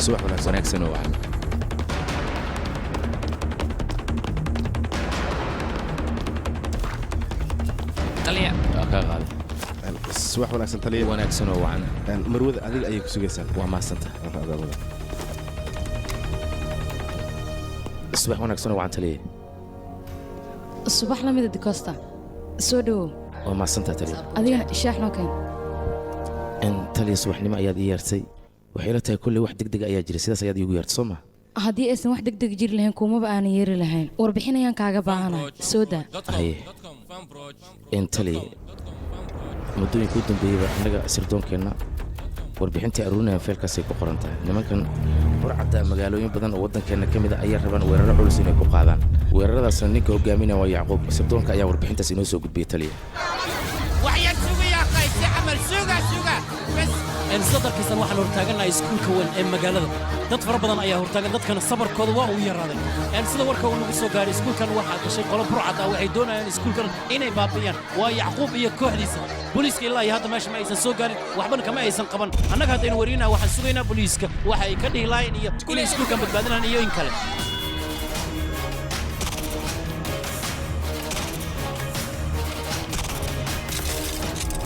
subax wanaagsan oo wacan taliya ka qaad subax wanaagsan taliya wanaagsan oo wacan marwada adiga ayay ku sugaysaa waa maasanta subax wanaagsan oo wacan taliya subax lamida dikosta soo dhawow waa maasanta taliya adigana shaax noo keen taliya subaxnimo ayaad ii yeertay waxay la tahay kulley wax degdeg ayaa jira sidaas ayaad iigu yeertay soo ma haddii aysan wax degdeg jiri lahayn kuumaba aanan yeeri lahayn warbixin ayaan kaaga baahanahay soo daa haye taliya muddooyinka u dambeeyeyba innaga sirdoonkeenna warbixintii aruurinayaan feelkaasay ku qoran tahay nimankan burcadda magaalooyin badan oo waddankeenna ka mid a ayaa rabaan weeraro culus inay ku qaadaan weeraradaasna ninka hogaaminaya waa yacquub sirdoonka ayaa warbixintaas inoo soo gudbiyey taliya sadarkiisan waxaan hortaagannahay iskuulka weyn ee magaalada dad fara badan ayaa hortaagan dadkana sabarkooda waa uu yaraaday sida warka uu nagu soo gaaray iskuulkan waxaa gashay qolo burcad ah waxay doonayaan iskuulkan inay baabiyaan waa yacquub iyo kooxdiisa booliiska ilaa iyo hadda meesha ma aysan soo gaarin waxbana kama aysan qaban annaga haddaynu warinaha waxaan sugaynaa booliiska waxa ay ka dhihi lahayn iyo inay iskuulkan badbaadinaan iyo in kale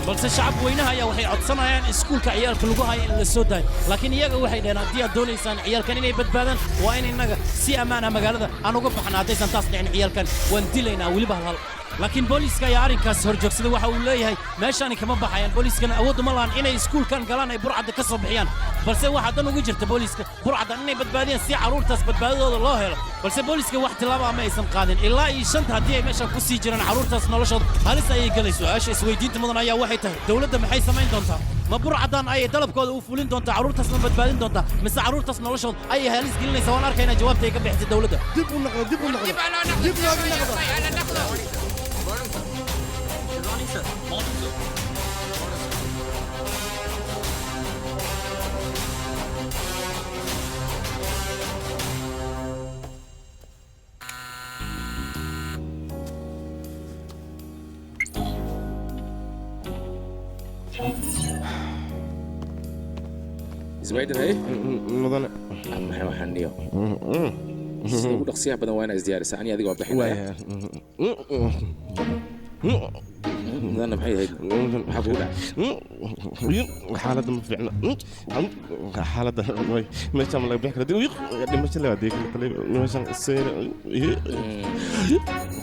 balse shacab weynaha ayaa waxay codsanayaan iskuulka ciyaalka lagu hayo in la soo daayo laakiin iyaga waxay dhaheen haddii aad doonaysaan ciyaalkan inay badbaadaan waa in innaga si ammaan ah magaalada aan uga baxna haddaysan taas dhicin ciyaalkan waan dilaynaa weliba halhal laakiin booliiska ayaa arrinkaas hor joogsaday waxa uu leeyahay meeshaani kama baxayaan booliiskana awooddu ma lahan inay iskuulkan galaan ay burcadda ka soo bixiyaan balse waxaa dan ugu jirta booliiska burcaddan inay badbaadiyaan si carruurtaas badbaadadooda loo helo balse booliiska wax tilaaba ama aysan qaadin ilaa iyo shanta haddii ay meeshan ku sii jiraan carruurtaas noloshooda halis ayay gelayso su-aasha isweydiinta mudan ayaa waxay tahay dowladda maxay samayn doontaa ma burcaddan ayay dalabkooda u fulin doontaa carruurtaasna badbaadin doontaa mise carruurtaas noloshooda ayay halis gelinaysaa waan arkaynaa jawaabta ay ka bixisay dowladda dib nooga noqdo ismaaciil hay mudane maxay waxaan niyo sida ugu dhaqsiyaha badan waa inaa isdiyaarisa ani adiga waa bixinaya mudane maxay ahayd maxaa kugu dhacay xaaladda ma fiicna xaaladda meeshaan ma laga bixi kara dhimasho le meeshaan seyr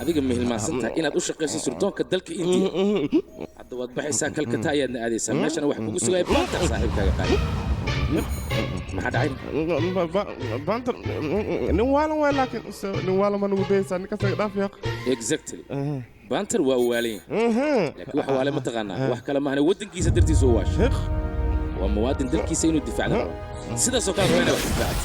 adiga ma hilmaansan tahay inaad u shaqayso surdoonka dalka indiya hadda waad baxaysaa kalkata ayaadna aadaysaa meeshana wax kugu sugaya baantar saaxiibkaaga qaali maxaa dhacay baantar nin waalan waay laakiin nin waalan ma nagu dayaysaa ninkasaga dhaaf yaaq exactly baantar waa waalan laakiin waxa waale ma taqaanaa wax kale maahane waddankiisa dartiisa u waashay waa muwaadin dalkiisa inuu difaacda rabo sidaasoo kale waa inaa wax difaacad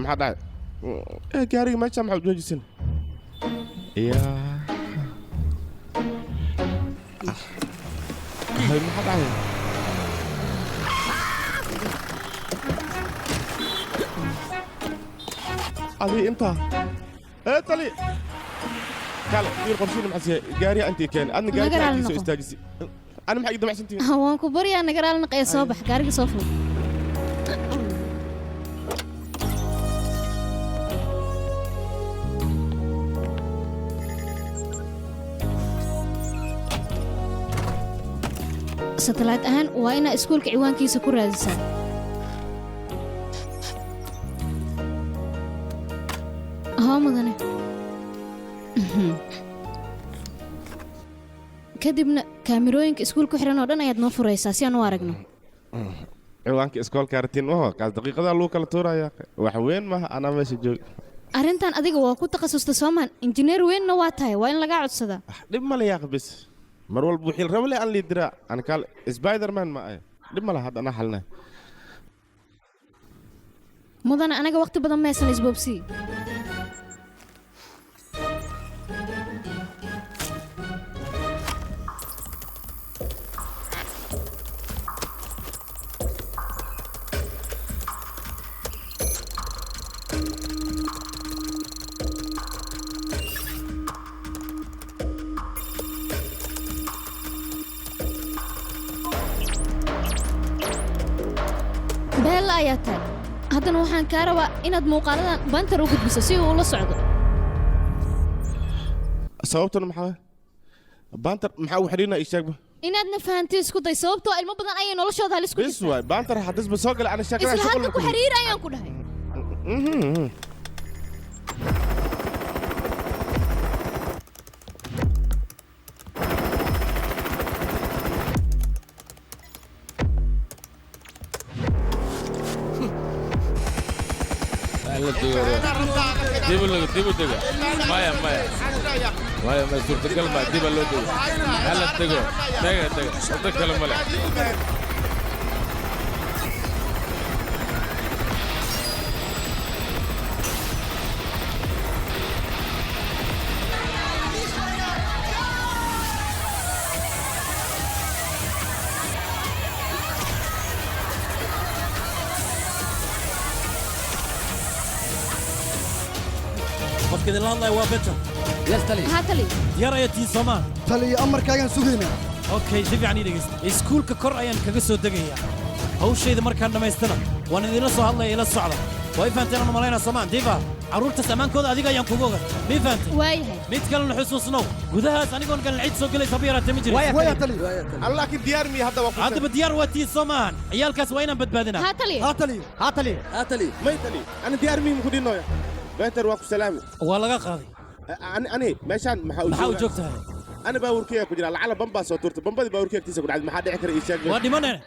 maxaa dhacay gaariga meesha maxaa u joojisan yaa maxaa dhacay adii intaa tali kale wiil qorshiina maxaa siiyay gaariga intii keen adna gaariga intii soo istaajisi ana maxaa ii damacsantiin waan ku baryaa nagaraal naqaya soo bax gaariga soo ful satellite ahaan waa inaa iskuulka ciwaankiisa ku raadisaa ها مدني kadibna kaamirooyinka iskuulka xiran oo dhan ayaad noo furaysaa si aan u aragno ciwaanka iskoolka artiin waho kaas daqiiqadaa lagu kala tuurayaa wax weyn maaha anaa meesha joog arrintan adiga waa ku takhasusta soomaan injineer weynna waa tahay waa in lagaa codsadaa dhib ma le yaaq bis mar walba wixii rabo leh aan liidiraa aan kaal spiderman ma ay dhib ma laha hadda anaa xalnaa mudane anaga waqti badan meesan isboobsii beella ayaa tahay haddana waxaan kaa rabaa inaad muuqaaladan bantar u gudbiso si uu ula socdo sababtuna maxaa bantar maxaa u xidhiina ii sheegba inaadna fahantii isku day sababtoo ilmo badan ayay noloshooda halis ku bis waay bantar haddisba soo gala ana sheekada isla hadda ku xiriir ayaan ku dhahay ديبو دقة مايا ما صورة القلب ديبو لو دقة هلا دقة صدق كلام ملك كده الله يوافقك يستلي هاتلي يا يا سومان تلي أمر كاين سوقينا اوكي سيفي عني دغيست اسكولك كور ايان كغا سو دغيا hawshayda markaan dhamaystana waan idin soo hadlay ila socda way faanteen ma malayna Soomaan diiba caruurta samaankooda adiga ayaan kugu ogaa mi faantay waayahay mid kale xusuusno gudahaas anigoon kan ciid soo galay sabiira tamijri ويا تلي allah ki diyaar mi hadda waa hadda diyaar waati Soomaan ciyaalkaas waa inaan badbaadina هاتلي هاتلي maytali ana diyaar mi ku dhinooya beter waa ku salaami waa laga qaaday ani meeshaan maxaa u joogtahay ana baawurkeyga ku jira lacala bamba soo turta bambadii baawurkeegtiisa ku dhacday maxaa dhici kara ii sheeg waa dhimanayna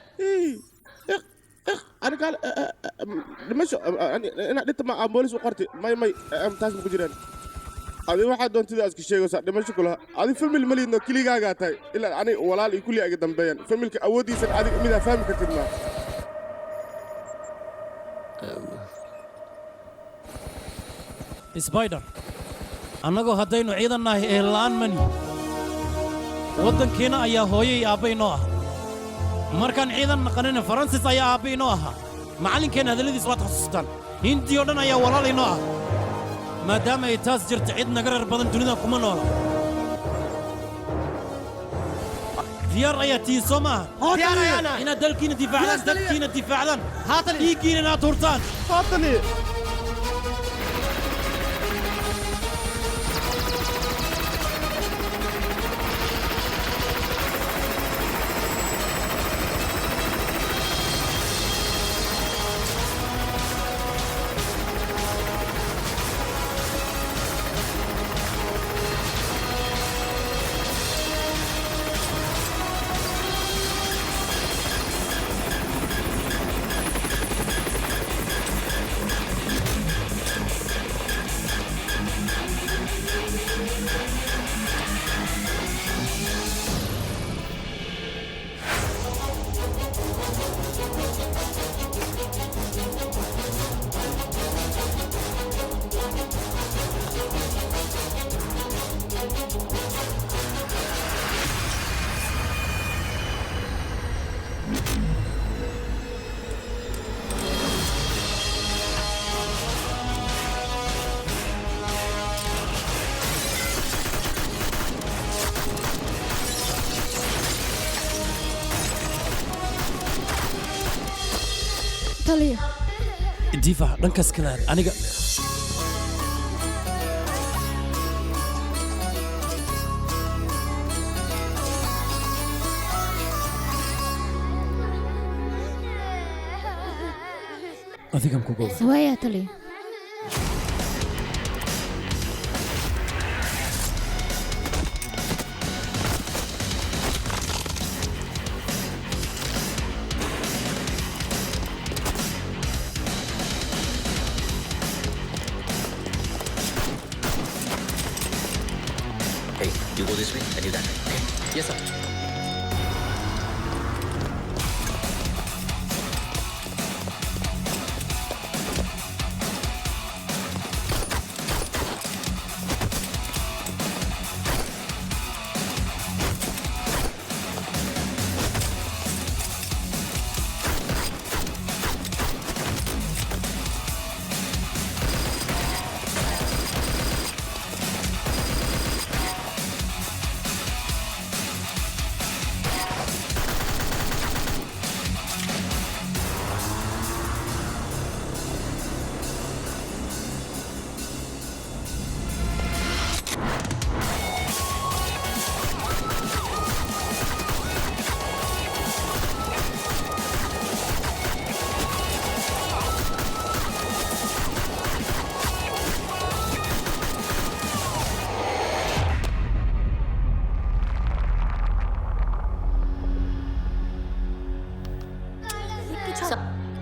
أنا قال مش أنا أنت مع بوليس وقرتي ما تاس مكجران هذه واحد دون تداس كشيء وصار دمشق كلها هذه فيلم الملي إنه كلي جاء تاي إلا أنا ولا لي كلي أقدم بيان فيلم الأودي سن هذه ميدا فاهم كتير سبايدر annagoo haddaynu ciidannahay eelaan mani waddankiina ayaa hooyay aabbay noo ah markaan ciidan naqanina faransis ayaa aabbay noo ahaa macallinkeenna hadalladiis waad xasuustaan hindii oo dhan ayaa walaalay noo ah maadaama ay taas jirta cid naga reer badan dunida kuma noola diyaar ayaa tihiin soo maaha inaad dalkiina difaacdaan dadkiina difaacdaan dhiiggiina inaad hurtaan تلي دفاع دنكس كلاد أنا أذيكم كوكو ويا تلي this way, I do that. Okay? Yes, sir.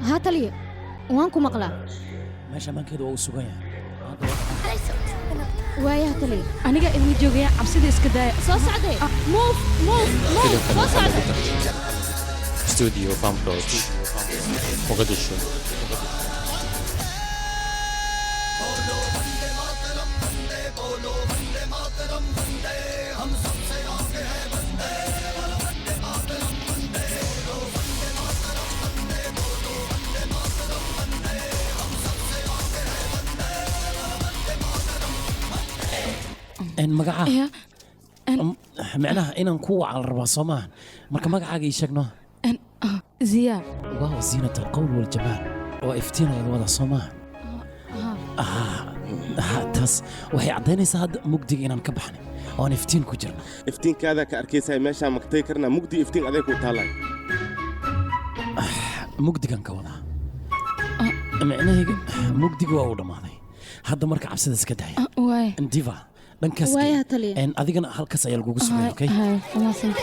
ها تلي وانكم مقلع meesha maankeedu waa uu sugan yahay وايا تلي aniga idin joogaya cabsida iska daaya soo socday move soo socday Studio Farm Proj Mogadishu ان magaca يا macnaha inaan ku wacal rabaa soo maahan marka magacaaga ii sheegno ان زياد waaw ziinat alqowl waljamaal waa iftiin laga wada soo maahan taas waxay caddaynaysaa hadda mugdiga inaan ka baxnay oon iftiin ku jirno iftiinkaada ka arkaysaa meeshaa magtay karnaa mugdi iftiin adeeg ku taalay mugdigan ka wadaa macnahayga mugdiga waa uu dhammaaday hadda marka cabsida iska daaya واي diva dhankaas وايا تلي adigana halkaas ayaa lagugu sugaya okay هاي ما سنت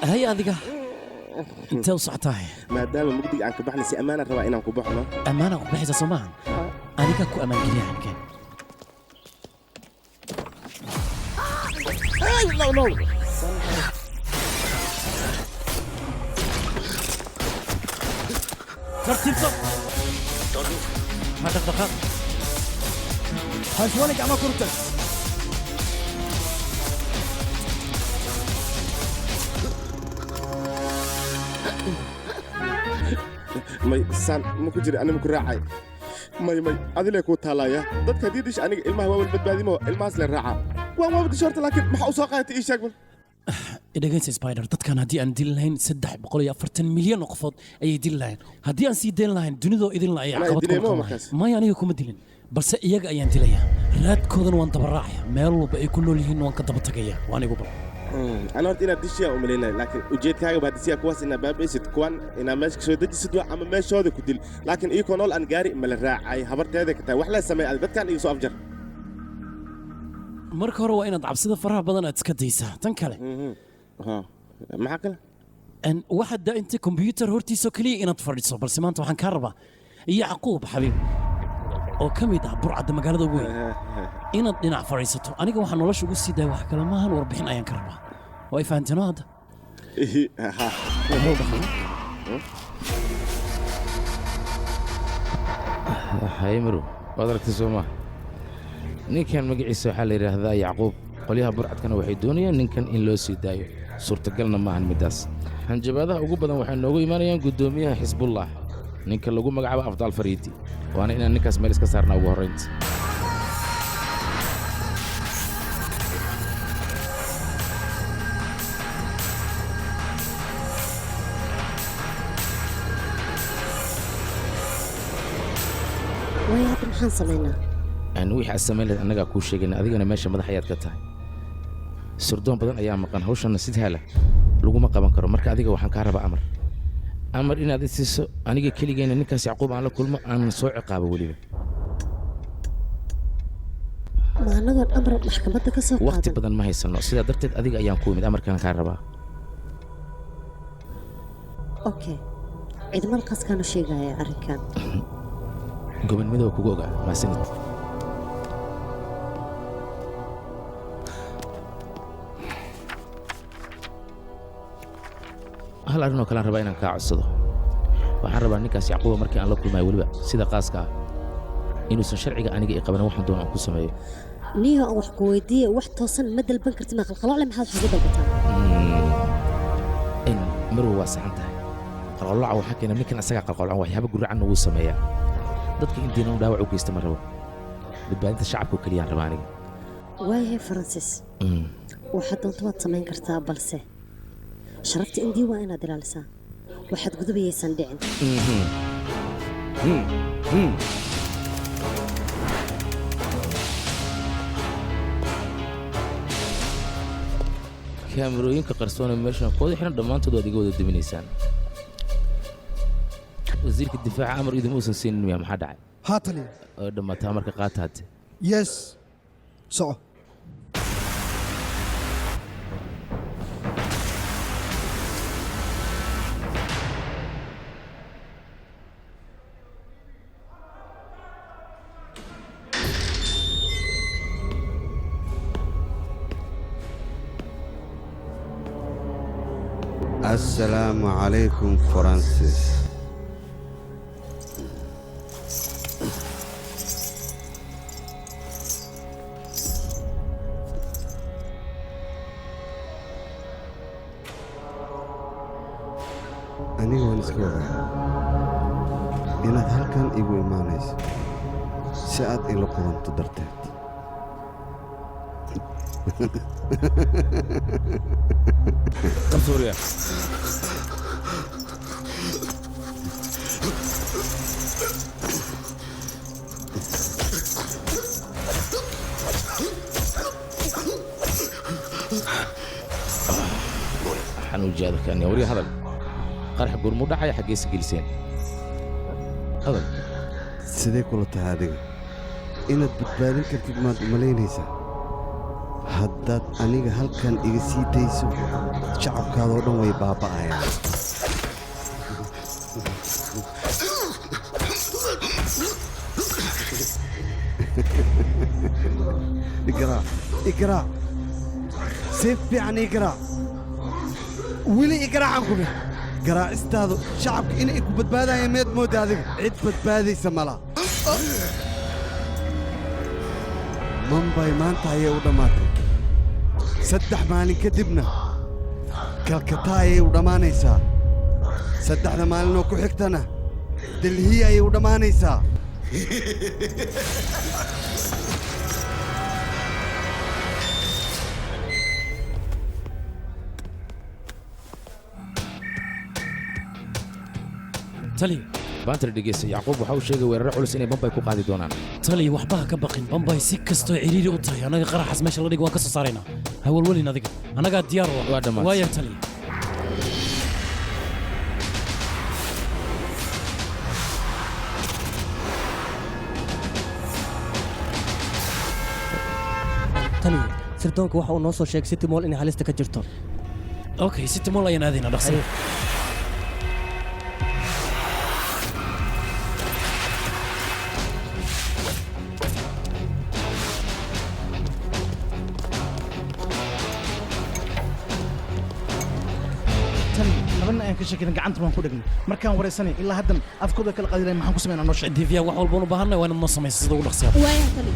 هيا adiga intee u socotahay maadaama mugdiga aan ka baxnay si ammaan rabaa inaan ku baxno ammaana ku bixisa soo maahan aniga ku ammaan geliya halkeen no tartiibso ma dhaqdhaqaaq حشوانك عما كرتك may saan ma ku jira anima ku raacay may adile ku taalaya dadka haddii dish aniga ilmaha waa wal badbaadimo ilmahaas le raaca waan waa dish horta laakiin maxaa u soo qaatay ii sheeg bal dhegaysa spider dadkan haddii aan dili lahayn 340 milyan oo qofood ayay dili lahayn haddii aan sii dayn lahayn dunidoo idin la ayay Anaa caqabad dilaymo ku noqon markaas. lahayn maya aniga kuma dilin balse iyaga ayaan dilaya raadkoodana waan daba raacaya meel walba ay ku nool yihiin waan ka daba tagaya waan igu bal ana horta inaad dishiyaa u malaynaya laakiin ujeedkaaga baa disiyaa kuwaas inaa baabaysid kuwan inaa meesha kasoo dejisid waa ama meeshooda ku dil laakiin iyakoo nool aan gaari mala raacay habarteeda ka tahay wax lee sameey adig dadkaan iga soo afjar marka hore waa inaad cabsida faraha badan aad iska daysaa tan kale maxaa kale waxaad daa inta kombiyuutar hortiisoo keliya inaad fadhiso balse maanta waxaan kaa rabaa yacquub xabiib oo ka mid ah burcadda magaalada ugu weyn inaad dhinac fadhiisato aniga waxaa nolosha ugu sii daaya wax kale maahan warbixin ayaan ka rabaa waa ay fahanteeno hadda haymaru waad aragtay soo maaha ninkan magaciisa waxaa la yidhaahdaa yacquub qolyaha burcadkana waxay doonayaan ninkan in loo sii daayo suurtagalna maahan middaas hanjabaadaha ugu badan waxay noogu imaanayaan guddoomiyaha xisbullah ninka lagu magacaabo afdaal fariidi waana inaan ninkaas meel iska saarnaa ugu horraynta way hadda maxaan samaynaa wixii aad samayn lahayd annagaa kuu sheegayna adigana meesha madax ayaad ka tahay surdoon badan ayaa maqan hawshanna sid hala laguma qaban karo marka adiga waxaan kaa rabaa amar inaad i siiso aniga keligeenna ninkaas yacquub aan la kulmo aanan soo ciqaabo weliba maan annagoon amar maxkamadda ka soo waqti qaadan badan ma haysano sidaa darteed adiga ayaan ku imid amarkaan kaa rabaa okay ciidamada qaskaanu sheegaya arrinkan gobonimada waa kugu ogaa maasanid hal arrin oo kalean rabaa inaan kaa codsado waxaan rabaa ninkaas yacquuba markii aan la kulmayo weliba sida qaaska ah inuusan sharciga aniga i qabanin waxaan doona aan ku sameeyo niyo aan wax ku weydiiye wax toosan ma dalban karti ma qalqaloocle maxaad wax uga dalbataa in marwa waa saxan tahay qalqalooca waxaa keena ninkan asagaa qalqalocan waxyaaba guracanna wuu sameeyaa dadka in diinan dhaawac u geysta ma rabo badbaadinta shacabka oo keliyaan rabaa aniga waayahay faransis waxaad doonto waad samayn kartaa balse sharafta indii waa inaad ilaalisaa waxaad gudubayaysan dhicin kaamirooyinka qarsoone meeshan kooda xiran dhammaantood waad iga wada duminaysaan wasiirka difaaca amar idin uusan siinin miya maxaa dhacay haa taliya oo dhammaataa amarka qaata hadde yes soco السلام عليكم فرانسيس aniga waan iska wadaa inaad halkan igu imaanayso si aad ila kulanto darteed Suuriya. xanuujiyaada kaani wariga hadal qarax gurmu dhacaya xaggeesa geliseen hadal sidee kula tahay adiga inaad badbaadin kartid maad umalaynaysaa haddaad aniga halkan iga sii dayso shacabkaadoo dhan way baaba'ayaan igaraac si fiican igaraac weli igaraacan ku dheh garaacistaadu shacabka inay ku badbaadayaan meed moodda adiga cid badbaadaysa mala mambay maanta ayay u dhammaatay 3 maalin kadibna kalkata ayay u dhammaanaysaa 3 maalinoo ku xigtana delhi ayay u dhammaanaysaa tali baantar dhegeysta yacquub waxa uu sheegay weeraro culus inay bambay ku qaadi doonaan tali waxba ha ka baqin bambay si kastoo ciriiri u tahay annaga qaraxaas meesha la dhig waan ka soo saaraynaa ha walwalin adiga annagaa diyaar u waa dhammaan waaya tali tali sirdoonka waxa uu noo soo sheegay city mall inay halista ka jirto okay city mall ayaan aadaynaa dhaqsi labana aan ka sheekina gacanta waan ku dhagnay markaan wareysanay ilaa haddan afkooda kala qadiray maxaan ku sameynaa noo sheeg diviya wax walba u baahanay waa inaad noo samayso sida ugu dhaqsiya waaya tali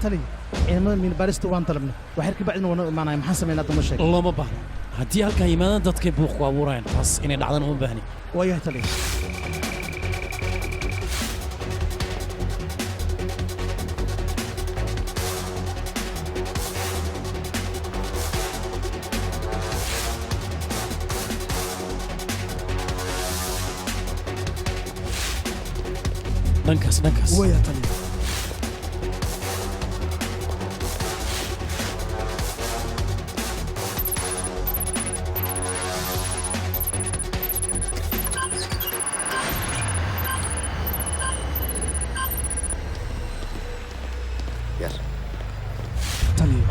tali ciidamada miinabaarista waan talabnay waxyar ka bacdina waa noo imaanaya maxaan sameynaa hadda noo sheeg looma baahno haddii halkan yimaadaan dadkay buuq ku abuurayaan taas inay dhacdana uma baahni waayahay tali dhankaas waya tali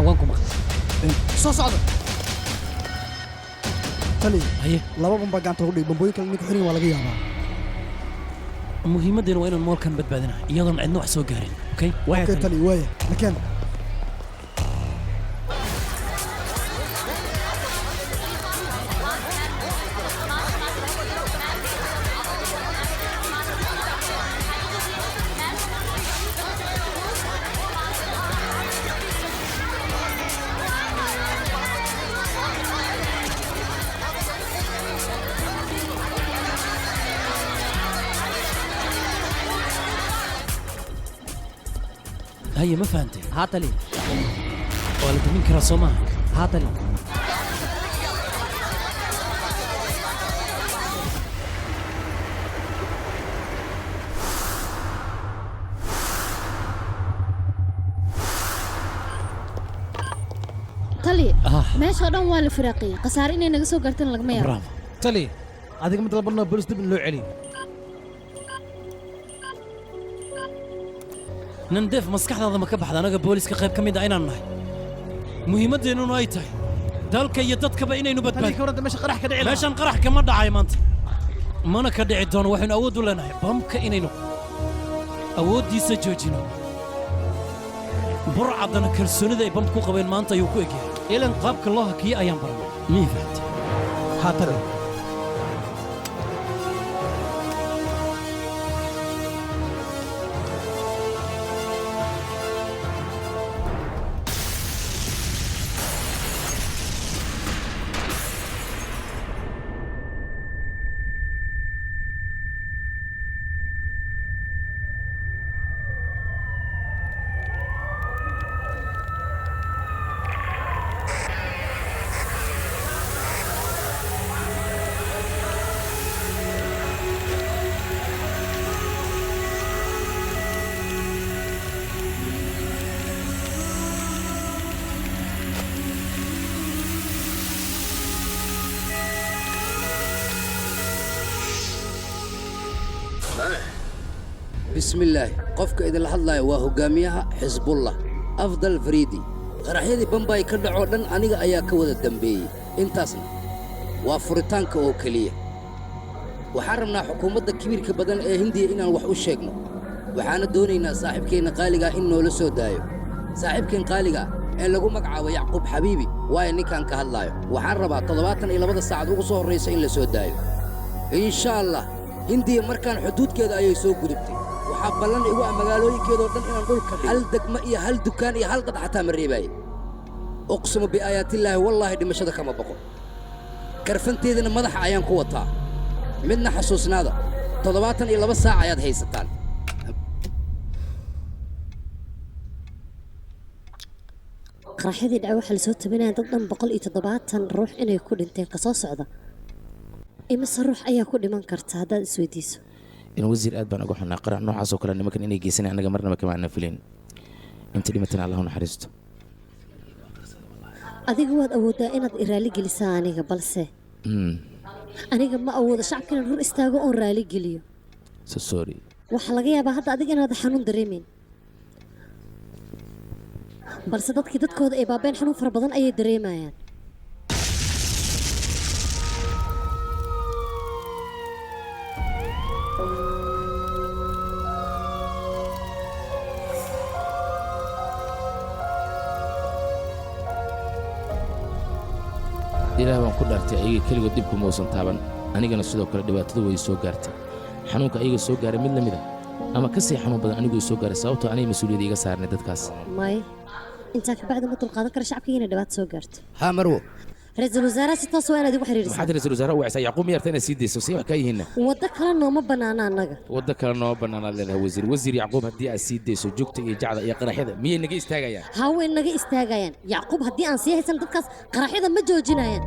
waan ku maqan soo socda tali haye laba bamba gacanta lagu dhigay bambooyin kale ninka xirin waa laga yaabaa muhiimaddeena waa inaan moolkan badbaadinahay iyadoon cidna wax soo gaarin okay okay tali waaya nakeen هيا ما فهمتي هاتلي ولا تمين كراسوما هاتلي tali meesha oo dhan waa la firaaqiyay qasaar inay naga soo gaartaan lagama yaabo tali adiga mid dalbana bolis dib in loo celiyo نندف مسكحنا هذا ما كبح أنا بوليس كقيب كم يدا أنا نهاي مهمة إنه نايته ذلك يدتك بيني نبت تلي كورد مش قرح كدعي مش نقرح كمان دعاي مانت ما أنا كدعي دون وحين أود ولا نهاي بام كإني نو أود يسجوجينو برع عضنا كل سنة ذي بام كوكا بين مانتا يوكو إجي إلى نقابك الله كي أيام برا مين فهمت هاتلي بسم الله قفك إذا لحظة وهو جاميها حزب الله أفضل فريدي قرحيدي بمباي كرد عودن أنيقا أيا كود الدنبي انتاسنا وفرتانك أو كلية وحرمنا حكومة كبير كبدن هندي إنا وحو الشيقنا وحانا دونينا صاحب كينا قالقا إنو لسو دايو صاحب كين قالقا إن لقو مقعا ويعقوب حبيبي وايني كان كهاللايو وحربا طلباتنا إلى بدا الساعة وقصوه الرئيسين لسو دايو إن شاء الله هندي مركان حدود كذا أيو يسوق قدبتي وحبلن إيوا مقالوينكيدو دن إنان دولك هل دقمة إيا هل دكان إيا هل قطعتا من ريباي أقسم بآيات الله والله دمشهد كما بقول كرفنتيدنا مدح عيان قوتها منا حسوسنا هذا تضباطا إلا بس ساعة ياد هيستان qaraxyadii dhaca waxaa lasoo tabinaya dad dhan 170 ruux inay ku dhinteen kasoo socda imise ruux ayaa ku dhiman karta haddaad isweydiiso in wasiir aad baan uga xunaa qarax noocaas oo kale nimankan inay geysanayaan anaga marnaba kama aanan filayn inta dhimatana allah u naxariisto adiga waad awoodaa inaad iraali gelisaa aniga balse aniga ma awoodo shacabka inaan hor istaago oon raali geliyo so sorry waxaa laga yaabaa hadda adiga inaad xanuun dareemeyn balse dadkii dadkooda ay baabeen xanuun fara badan ayay dareemayaan ilaah baan ku dhaartay ayaga keligood dhibku muusan taaban anigana sidoo kale dhibaatadu way soo gaartay xanuunka ayaga soo gaaray mid la mid ah ama ka sii xanuun badan anigoo soo gaaray sababtoo anay mas-uuliyadda iga saarnay dadkaas may intaa kabacdi ma dulqaadan kara shacabkii inay dhibaato soo gaarto ها مروه ra-iisul wasaaraha si toos waa inaad igu xiriirisaa maxaad ra-iisul wasaare u wacsaa yacquub miyarta inaad sii dayso si wax kaa yihiinna waddo kale nooma bannaana annaga waddo kale noo bannaanaad leedahay wasiir yacquub haddii aad sii dayso joogta iyo jacda iyo qaraxyada miyay naga istaagayaan haa way naga istaagayaan yacquub haddii aan sii haysan dadkaas qaraxyada ma joojinayaan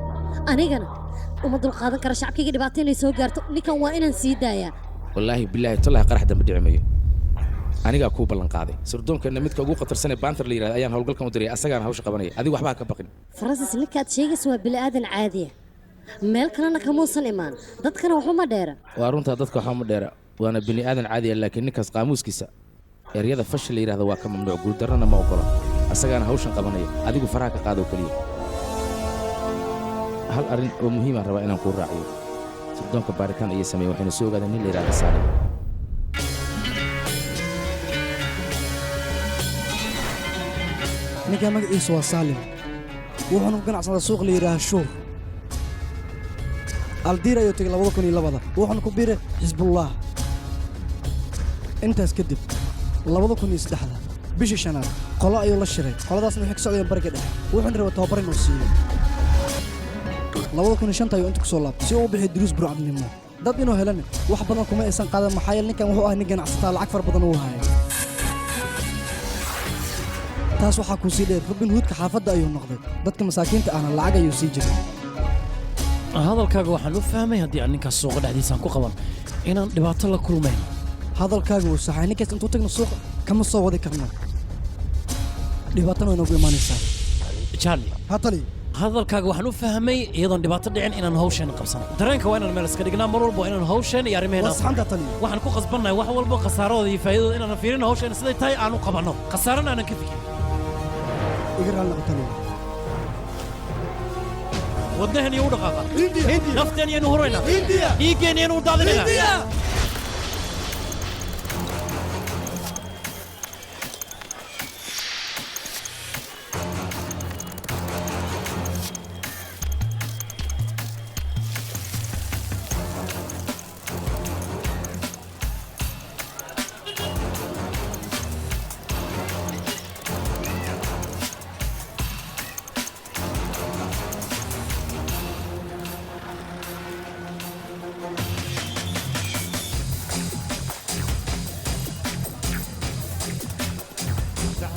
anigana uma dulqaadan kara shacabkayga dhibaato inay soo gaarto ninkan waa inaan sii daayaa wallaahi bilaahi tallahi qarax dambe dhici mayo anigaa kuu ballan qaaday sirdoonkeena midka ugu qatarsanee baantar la yidhahda ayaan howlgalkan u diray asagaana hawsha qabanaya adigu waxbaa ka baqin francis ninkaad sheegaysa waa bila'aadan caadiya meel kalena kamuusan imaan dadkana waxuma dheera waa runtaa dadka waxba ma dheera waana bini aadan caadiya laakiin ninkaas qaamuuskiisa eryada fashil la yidhahda waa ka mamnuuc guuldarrana ma ogola asagaana hawshan qabanaya adigu faraha ka qaado keliya hal arrin oo muhiim aan rabaa inaan kuu raaciyo sirdoonka baaritaan ayay sameeyeen waxayna soo ogaadeen nin la yidhaahda saalim ninkaa magaciisu waa saalim wuxuuna ku ganacsadaa suuq la yidhaaha shuur aldiir ayuu tegey 2002 wuxuuna ku biiray xisbullah intaas kadib 2003 bishii shanaad qolo ayuu la shiray qoladaasna waxay ka socdeen bariga dhexe wuxuuna rabay tababar inuu siiyo 2005 ayuu inta ku soo laabtay si uu u bixiyo duruus burcadnimo dad inuu helana wax badan kuma aysan qaadan maxaa yeele ninkan wuxuu ahaa nin ganacsataa lacag fara badan uu hayay taas waxaa kuu sii dheer Robin Hoodka xaafadda ayuu noqday dadka masaakiinta ahna lacag ayuu sii jiray hadalkaaga waxaan u fahmay haddii aan ninkaas suuqa dhexdiisaan ku qaban inaan dhibaato la kulmayn hadalkaaga wuu saxay ninkaas intuu tagno suuqa kama soo wadi karno dhibaatana way noogu imaanaysaa Charlie hatali hadalkaaga waxaan u fahmay iyadoon dhibaato dhicin inaan hawsheena qabsano dareenka waa inaan meel iska dhignaa mar walba inaan hawsheena iyo arrimaheena wasxanta tali waxaan ku qasbannahay wax walba khasaaradooda iyo faa'iidadooda inaan fiirino hawsheena siday tahay aan u qabanno khasaarana aanan ka fikirin iga raali noqo tali wadnahan iyo u dhaqaaqa nafteen iyaynu huraynaa dhiiggeen iyaynu u daadinaynaa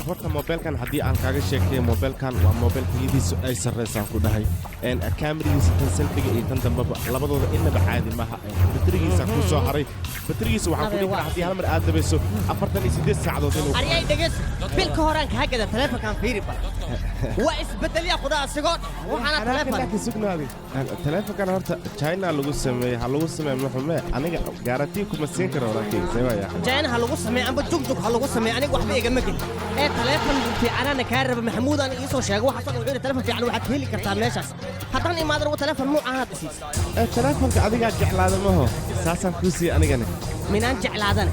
horta mobilkan haddii aan kaaga sheegtay mobilkan waa mobil tayadiisu ay sarreysaan ku dhahay kaamirigiisa tan selfiga iyo tan dambaba labadooda inaba caadi maaha baterigiisa ku soo haray baterigiisa waxaan ku dhignaa haddii hal mar aad dabayso 48 saacadood inuu aryay dhageys bilka horaan kaa gada taleefankan fiiri bal waa isbeddelya qudaa asigoo waxaana taleefan sugnaaday taleefankan horta China lagu sameeyay ha lagu sameeyay muxume aniga garantii kuma siin karo walaalkay sawaaya China ha lagu sameeyay amba jugjug ha lagu sameeyay aniga waxba iga magin تلفون في عنا كهرب محمود أنا يسوي شيء واحد صار وعيد تلفون في عنا واحد هيلي كرتان ليش حطني ما أدري تلفون مو عاد أسيس تلفون كعادي قاعد جعل هذا ما هو أساسا كوسي أنا جاني من أن جعل هذا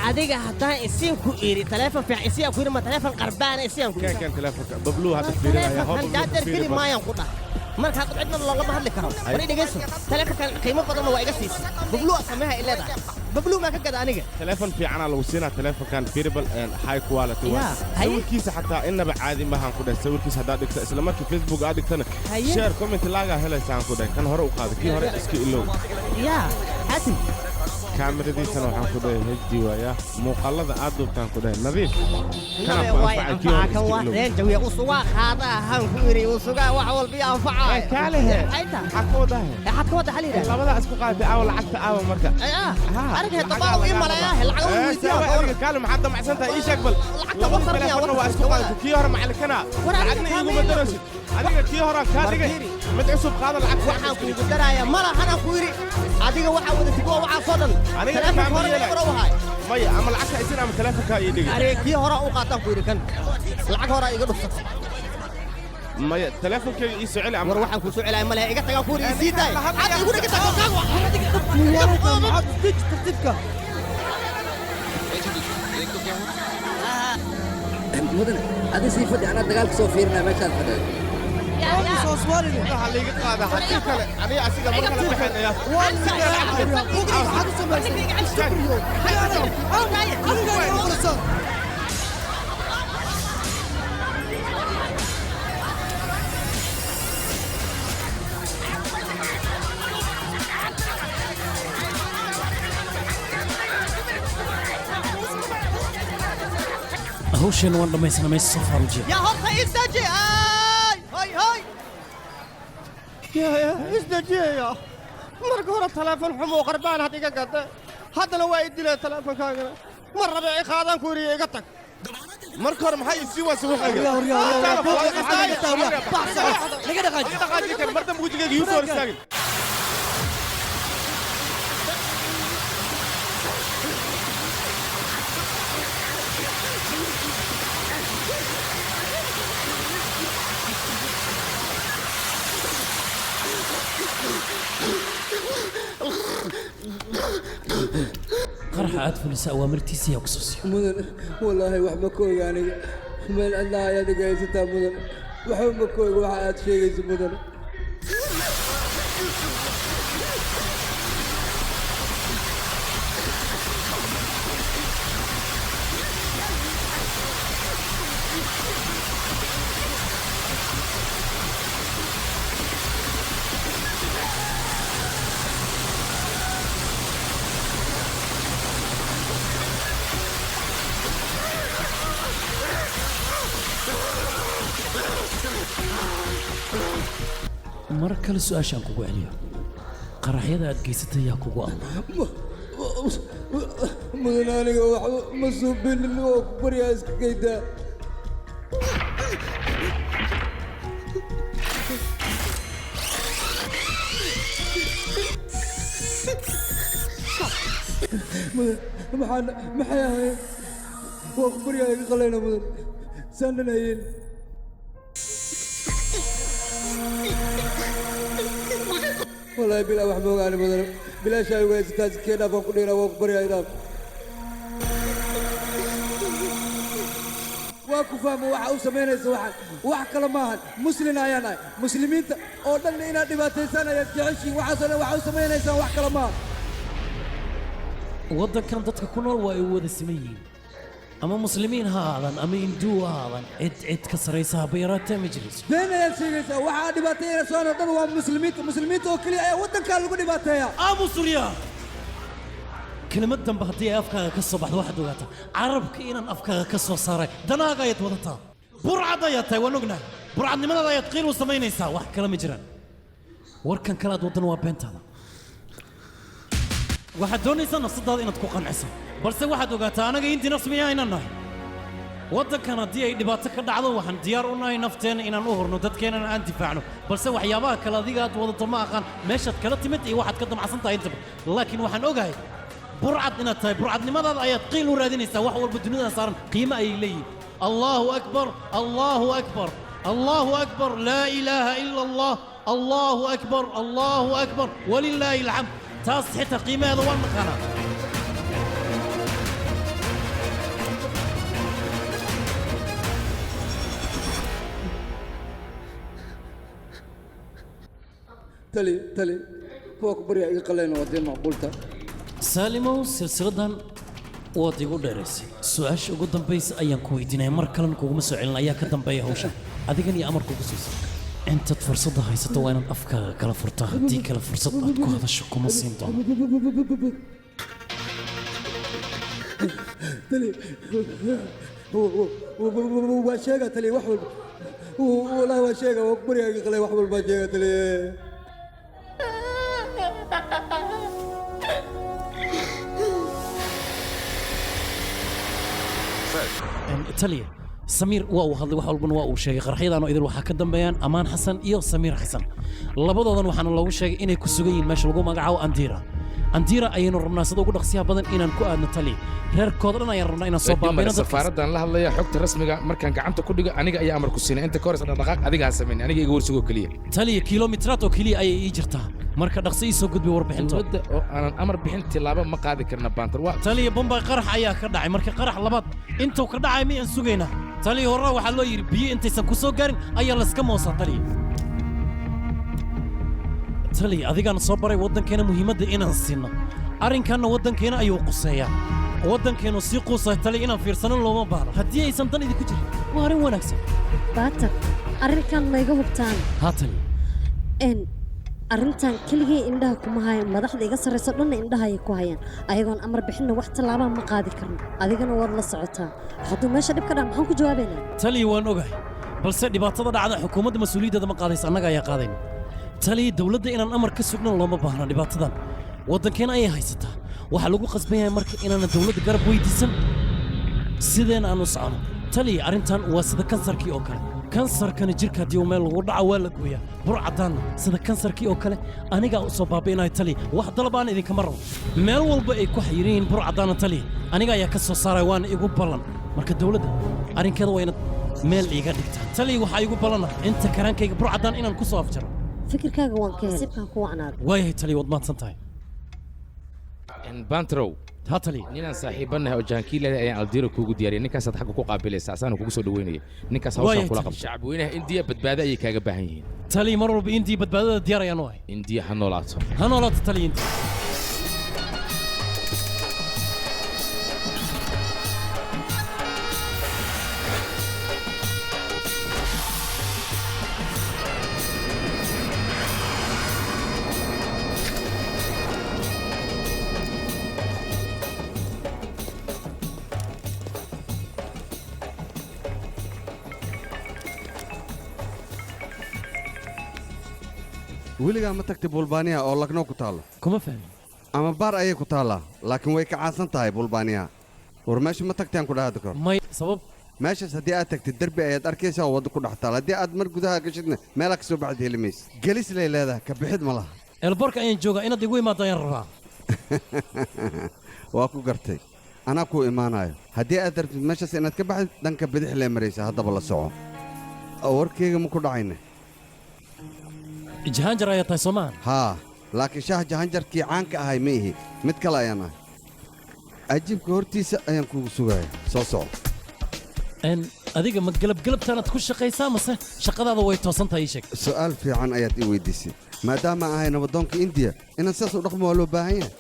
عادي حتى اسيم كويري تلفون في اسيم كويري ما تلفون قربان اسيم كويري كان تلفون ببلو هذا كبير يا هو هذا كبير ما ينقطع marka hadda cidna lagama hadli karo wari dhageyso taleefankan qiimo badan waa iga siisay bablu asamaha ilaa bablu ma ka gada aniga taleefan fiican lagu siinaa taleefankan durable and high quality waa sawirkiisa xataa inaba caadi ma ahan ku dhahay sawirkiisa hadaa dhigta isla markii Facebook aad dhigtana share comment laaga helaysaan ku dhahay kan hore u qaado kii hore iska ilow ya xasin kaamiradiisana waxaan ku dhahay HD waaya muuqaalada aad duubtaan ku dhahay nadiif kana anfaca waa jawiya usuga qaada han ku iri usuga wax walba anfaca kaalehe xaqooda xaliira labada isku qaatay aw lacagta aw marka aragay dabaa in malaya lacag uu weydiiyo kaale maxaad damacsantaa ii sheeg bal lacagta wasarniya waa isku qaatay kii hore macalikana lacagna iigu madaraysid adiga kii hore ka dhigay mid cusub qaada lacag waxaan ku daraya mala hana ku iri adiga waxa wada tigo waxa soo dhan aniga hore maya ama lacagta isin ama taleefanka ii dhigay ariga kii hore u qaataan ku iri kan lacag hore iga dhufsatay maya taleefankayga ii soo celi ama waxaan ku soo celay malaha iga tagaa ku iri sii taay hada igu dhigta kaaga tartiibka مدن هذا سيفدي أنا دقالك صوفير أنا ما كان فدي يا صوص والدي هل يقط هذا حتى كله أنا أسيق مرة كله بحين يا hawshan waan dhamaysana meesha soo faarujiya يا هرطة استجي هاي هاي يا استجي يا مرق هورا تلفون حمو قربان هديك قد هذا لو وايد له تلفون كاغنا مرة بيعي خادم كوري قطك marka hore maxay isi waa soo xigay mardan buujigeega yuu soo istaagin aad fuliso awaamirtiisa yaa ku soo siiyo mudan wallaahi wax ma ka oga aniga meel cidlaha ayaad iga haysataa mudan waxba ma ka oga waxa aad sheegayso mudan mar kale su-aashaan kugu celiyo qaraxyada aad geysatay yaa kugu amray mudan aniga waxba ma suubinin oo ku baryaa iska geydaa mudan maxay ahayd waa ku baryaa iga qalayna mudan saan dhanayeen والله بلا واحد موقعني بدل بلا شاي ويس تاج كينا فوق دينا فوق بريا إذا واكو فاهم واحد وسمينا يسوحن واحد كلامهن مسلمين أيانا مسلمين أردن لنا دباتي سنة يتجعشي وحصل واحد وسمينا يسوح واحد كلامهن waddan kan dadka ku nool waa ay wada siman yihiin ama muslimiin ha aadan ama hinduu ha aadan cid ka saraysa haba yaraatee ma jirayso been ayaad sheegaysaa waxaa dhibaateeyana soo dhan waa muslimiinta oo keliya ayaa waddankaa lagu dhibaateeya aamusuriya kelimad dambe haddii ay afkaaga ka soo baxdo waxaad ogaataa carabka inaan afkaaga ka soo saaray danaaga ayaad wadataa burcad ayaad tahay waan ognahay burcadnimadaada ayaad qiil u samaynaysaa wax kale ma jiraan warkan kale aad waddan waa beentaada waxaad doonaysaa nafsadaada inaad ku qanciso balse waxaad ogaataa anaga intii nafs miyaa inaan nahay waddankan haddii ay dhibaato ka dhacdo waxaan diyaar u nahay nafteenna inaan u horno dadkeennana aan difaacno balse waxyaabaha kale adiga aad wadato ma aqaan meeshaad kala timid iyo waxaad ka damacsan tahay intaba laakiin waxaan ogahay burcad inaad tahay burcadnimadaada ayaad qiil u raadinaysaa wax walba dunidan saaran qiimo ayay leeyihin allahu akbar allahu akbar allahu akbar laa ilaaha ila allah allahu akbar allahu akbar walilaahi alxamd taas xitaa qiimaheeda waan naqaanaa tali waa ku baryaa iga qalayna waa dee macquulta saalimow silsiladan waad igu dheeraysay su-aasha ugu dambaysa ayaan ku weydiinaya mar kalena kuguma soo celin ayaa ka dambeeya hawshan adigan iyo amar kugu siisa intaad fursadda haysato waa inaad afkaaga kala furtaa haddii kale fursad aad ku hadasho kuma siin doono waa sheega tali wax walba wallaahi waa sheega waa ku baryaa iga qalay wax walbaa sheega tali taliya samiir waa uu hadlay wax walbana waa uu sheegay qaraxyadaanoo idil waxaa ka dambeeyaan amaan xasan iyo samiir xasan labadoodan waxaana loogu sheegay inay ku sugan yihiin meesha lagu magacaabo andira ayaynu rabnaa sida ugu dhaqsiyaha badan inaan ku aadno taliya reerkooda dhan ayaan rabnaa inaan soo baabayno safaaraddan la hadlaya xogta rasmiga markaan gacanta ku dhigo aniga ayaa amar ku siinay inta ka horeysa dhaqdhaqaaq adiga ha samayn aniga iga warsugoo keliya taliya kilomitiraad oo keliya ayay ii jirtaa marka dhaqso ii soo gudbi warbixintooda dowladda oo aanan amar bixin tilaabo ma qaadi karna baantar waa taliya bombay qarax ayaa ka dhacay marka qarax labaad intuu ka dhacay miyaan sugaynaa taliya horraa waxaa loo yidhi biyo intaysan ku soo gaarin ayaa layska moosaa taliya taliya adigaan soo baray waddankeena muhiimadda inaan siinno arrinkanna waddankeena ayuu quseeyaa waddankeenu sii quusay taliya inaan fiirsano looma baahno haddii aysan dan idinku jirin waa arrin wanaagsan baatar arrinkan mayga hubtaan haa taliya arrintan keligii indhaha kuma hayan madaxda iga sarrayso dhanna indhaha ayay ku hayaan ayagoon amar bixinna wax tallaabaa ma qaadi karno adigana waad la socotaa hadduu meesha dhib ka dhac maxaan ku jawaabaynaa taliya waan ogahay balse dhibaatada dhacda xukuumadda mas-uuliyaddeeda ma qaadaysa annaga ayaa qaadayna taliya dowladda inaan amar ka sugnan looma baahno dhibaatadan waddankeena ayay haysataa waxaa lagu qasban yahay marka inaanan dowladda garab weydiisan sideen aan u socono taliya arrintan waa sida kansarkii oo kale kansarkana jirka haddii uu meel lagu dhaco waa la gooyaa burcadaanna sida kansarkii oo kale anigaa u soo baabi'inaya taliya wax dalab aan idinkama rabo meel walba ay ku xayiran yihiin burcadaanna taliya aniga ayaa ka soo saaraya waana igu ballan marka dowladda arrinkeeda waa inaad meel iiga dhigtaa taliya waxaa igu ballana inta karaankayga burcadaan inaan ku soo afjaro fikirkaaga waan ka helay sibkaan ku wacnaada waayahay taliya waad mahadsan tahay bantarow هاتلي ninaan saaxiibanahay oo jaankiilada ayaan aldiiro kuugu diyaariyay ninkaasaad xagga ku qaabilaysa asaana kugu soo dhaweynaya ninkaas hawshan Waaya kula tali. qabta shacabweynaha indiya badbaado ayay kaaga baahan yihiin تالي مرة بإندي بدبادة ديار يا نوعي indiya ha noolaato هنولات تالي انت weligaa ma tagtay bulbaaniya oo lagno ku taallo kuma fahmi ama baar ayay ku taallaa laakiin way ka caansan tahay bulbaaniya war meesha ma tagtaan ku dhahaada kor may sabab meeshaas haddii aad tagtid derbi ayaad arkaysaa oo wadda ku dhex taal haddii aad mar gudaha gashidna meelaa ka soo baxad heli maysa gelis lay leedahay ka bixid ma laha elborka ayaan joogaa inaad igu imaado ayaan rabaa waa ku gartay anaa kuu imaanayo haddii aad rabtid meeshaas inaad ka baxdid dhanka bidix lee maraysa haddaba la soco warkayga ma ku dhacayna jahanjar ayaa tahay soomaan haa laakiin shaah jahanjarkii caanka ahay ma ihi mid kale ayaan ahay ajiibka hortiisa ayaan kugu sugaya soo soco adiga ma galabgalabtaanaad ku shaqaysaa mase shaqadaada way toosan tahay ii sheeg su'aal fiican ayaad ii weyddiisay maadaama aan ahay nabadoonka indiya inaan sidaas u dhaqmo waa loo baahan yahay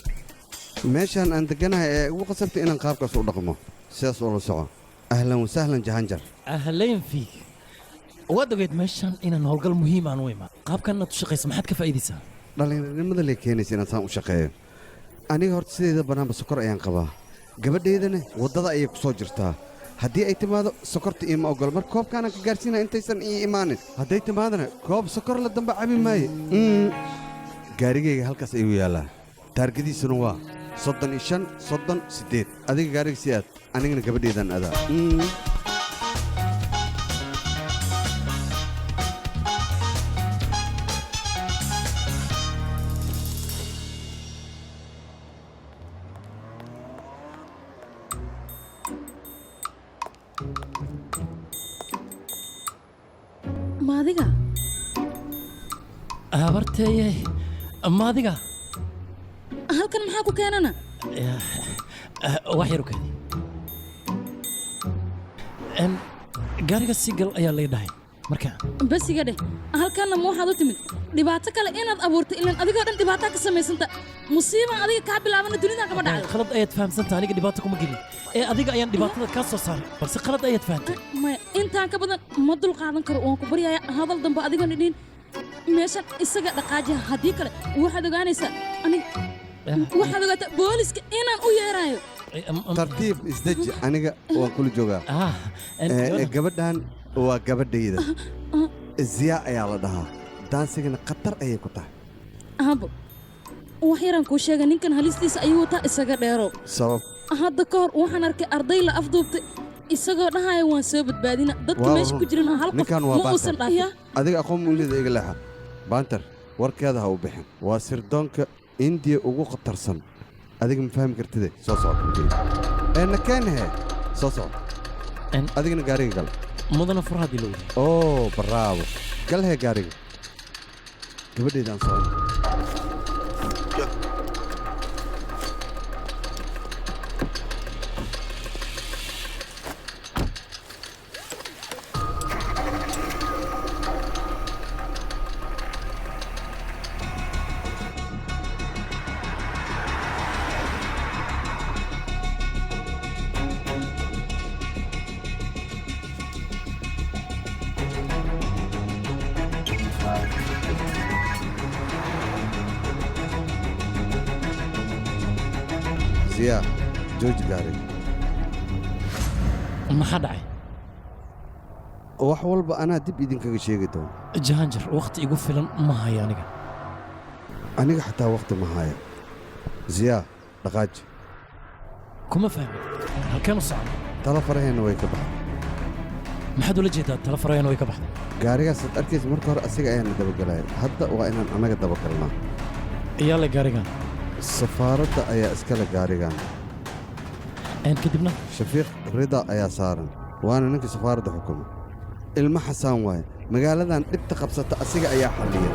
meeshaan aan degganahay ee ugu qasabtay inaan qaabkaas u dhaqmo sidaas oo la soco ahlan wasahlan jahanjar ahlan fiik waad ogeyd meeshaan inaan howlgal muhiim aan u imaan qaabkan inaad u shaqayso maxaad ka faa'iidaysaa dhallinyarnimada lee keenaysa inaan saan u shaqeeyo aniga horta sideeda bannaanba sokor ayaan qabaa gabadhaydana waddada ayay ku soo jirtaa haddii ay timaado sokorta iima oggol mar koobkaanaan ka gaarsiinaya intaysan ii imaanin hadday timaadana koob sokor la damba cabi maaye gaarigayga halkaas ayuu yaallaa taargadiisuna waa 35 adiga gaariga si aad anigana gabadhaydaan adaa maadiga habarteeye maadiga halkan maxaa ku keenana wax yar u keedi gaariga sigal ayaa lay dhahay marka basiga dheh halkanna ma waxaad u timid dhibaato kale inaad abuurtay ilaan adigoo dhan dhibaataa ka samaysanta musiibaan adiga kaa bilaabana dunida kama dhacay khalad ayaad fahamsantaha aniga dhibaato kuma gelin ee adiga ayaan dhibaatada kaa soo saaray balse khalad ayaad fahamtay maya intaan ka badan ma dul qaadan karo waan ku baryaya hadal dambe adigoon idhin meeshan isaga dhaqaajiha haddii kale waxaad ogaanaysaa aniga waxaad ogaataa booliska inaan u yeeraayo tartiib isdeji aniga waan kula joogaa gabadhan waa gabadhayda ziyaa ayaa la dhahaa daansigana khatar ayay ku tahay habo wax yaraan kuu sheega ninkan halistiisa ayuu wataa isaga dheerow sabab hadda ka hor waxaan arkay arday la afduubtay isagoo dhahaya waan soo badbaadina dadka meesha ku jiran hal qof ma uusan dhaafin adiga aqoon muulida iga leexa baantar warkeeda ha u bixin waa sirdoonka indiya ugu khatarsan adiga ma fahmi kartide soo soco nakeenahe soo soco adigana gaariga gal mudana furhaadii loo yidhi oo bravo galhee gaariga gabadhaydaan socon ziyaa jooji gaariga maxaa dhacay wax walba anaa dib idinkaga sheegi doona jahanjar wakhti igu filan ma hayo aniga xataa wakhti ma haya ziyaa dhaqaaji kuma fahmi halkeen u socda tala faraheenna way ka baxday maxaad ula jeedaa tala faraheenna way ka baxday gaarigaasaad arkaysa marka hore asiga ayaana dabagelaya hadda waa inaan annaga dabagalnaa iyaa le gaarigan safaaradda ayaa iskale gaarigan kadibna shafiiq rida ayaa saaran waana ninkii safaaradda xukuma ilmo xasaan waaye magaaladan dhibta qabsata asiga ayaa xalliya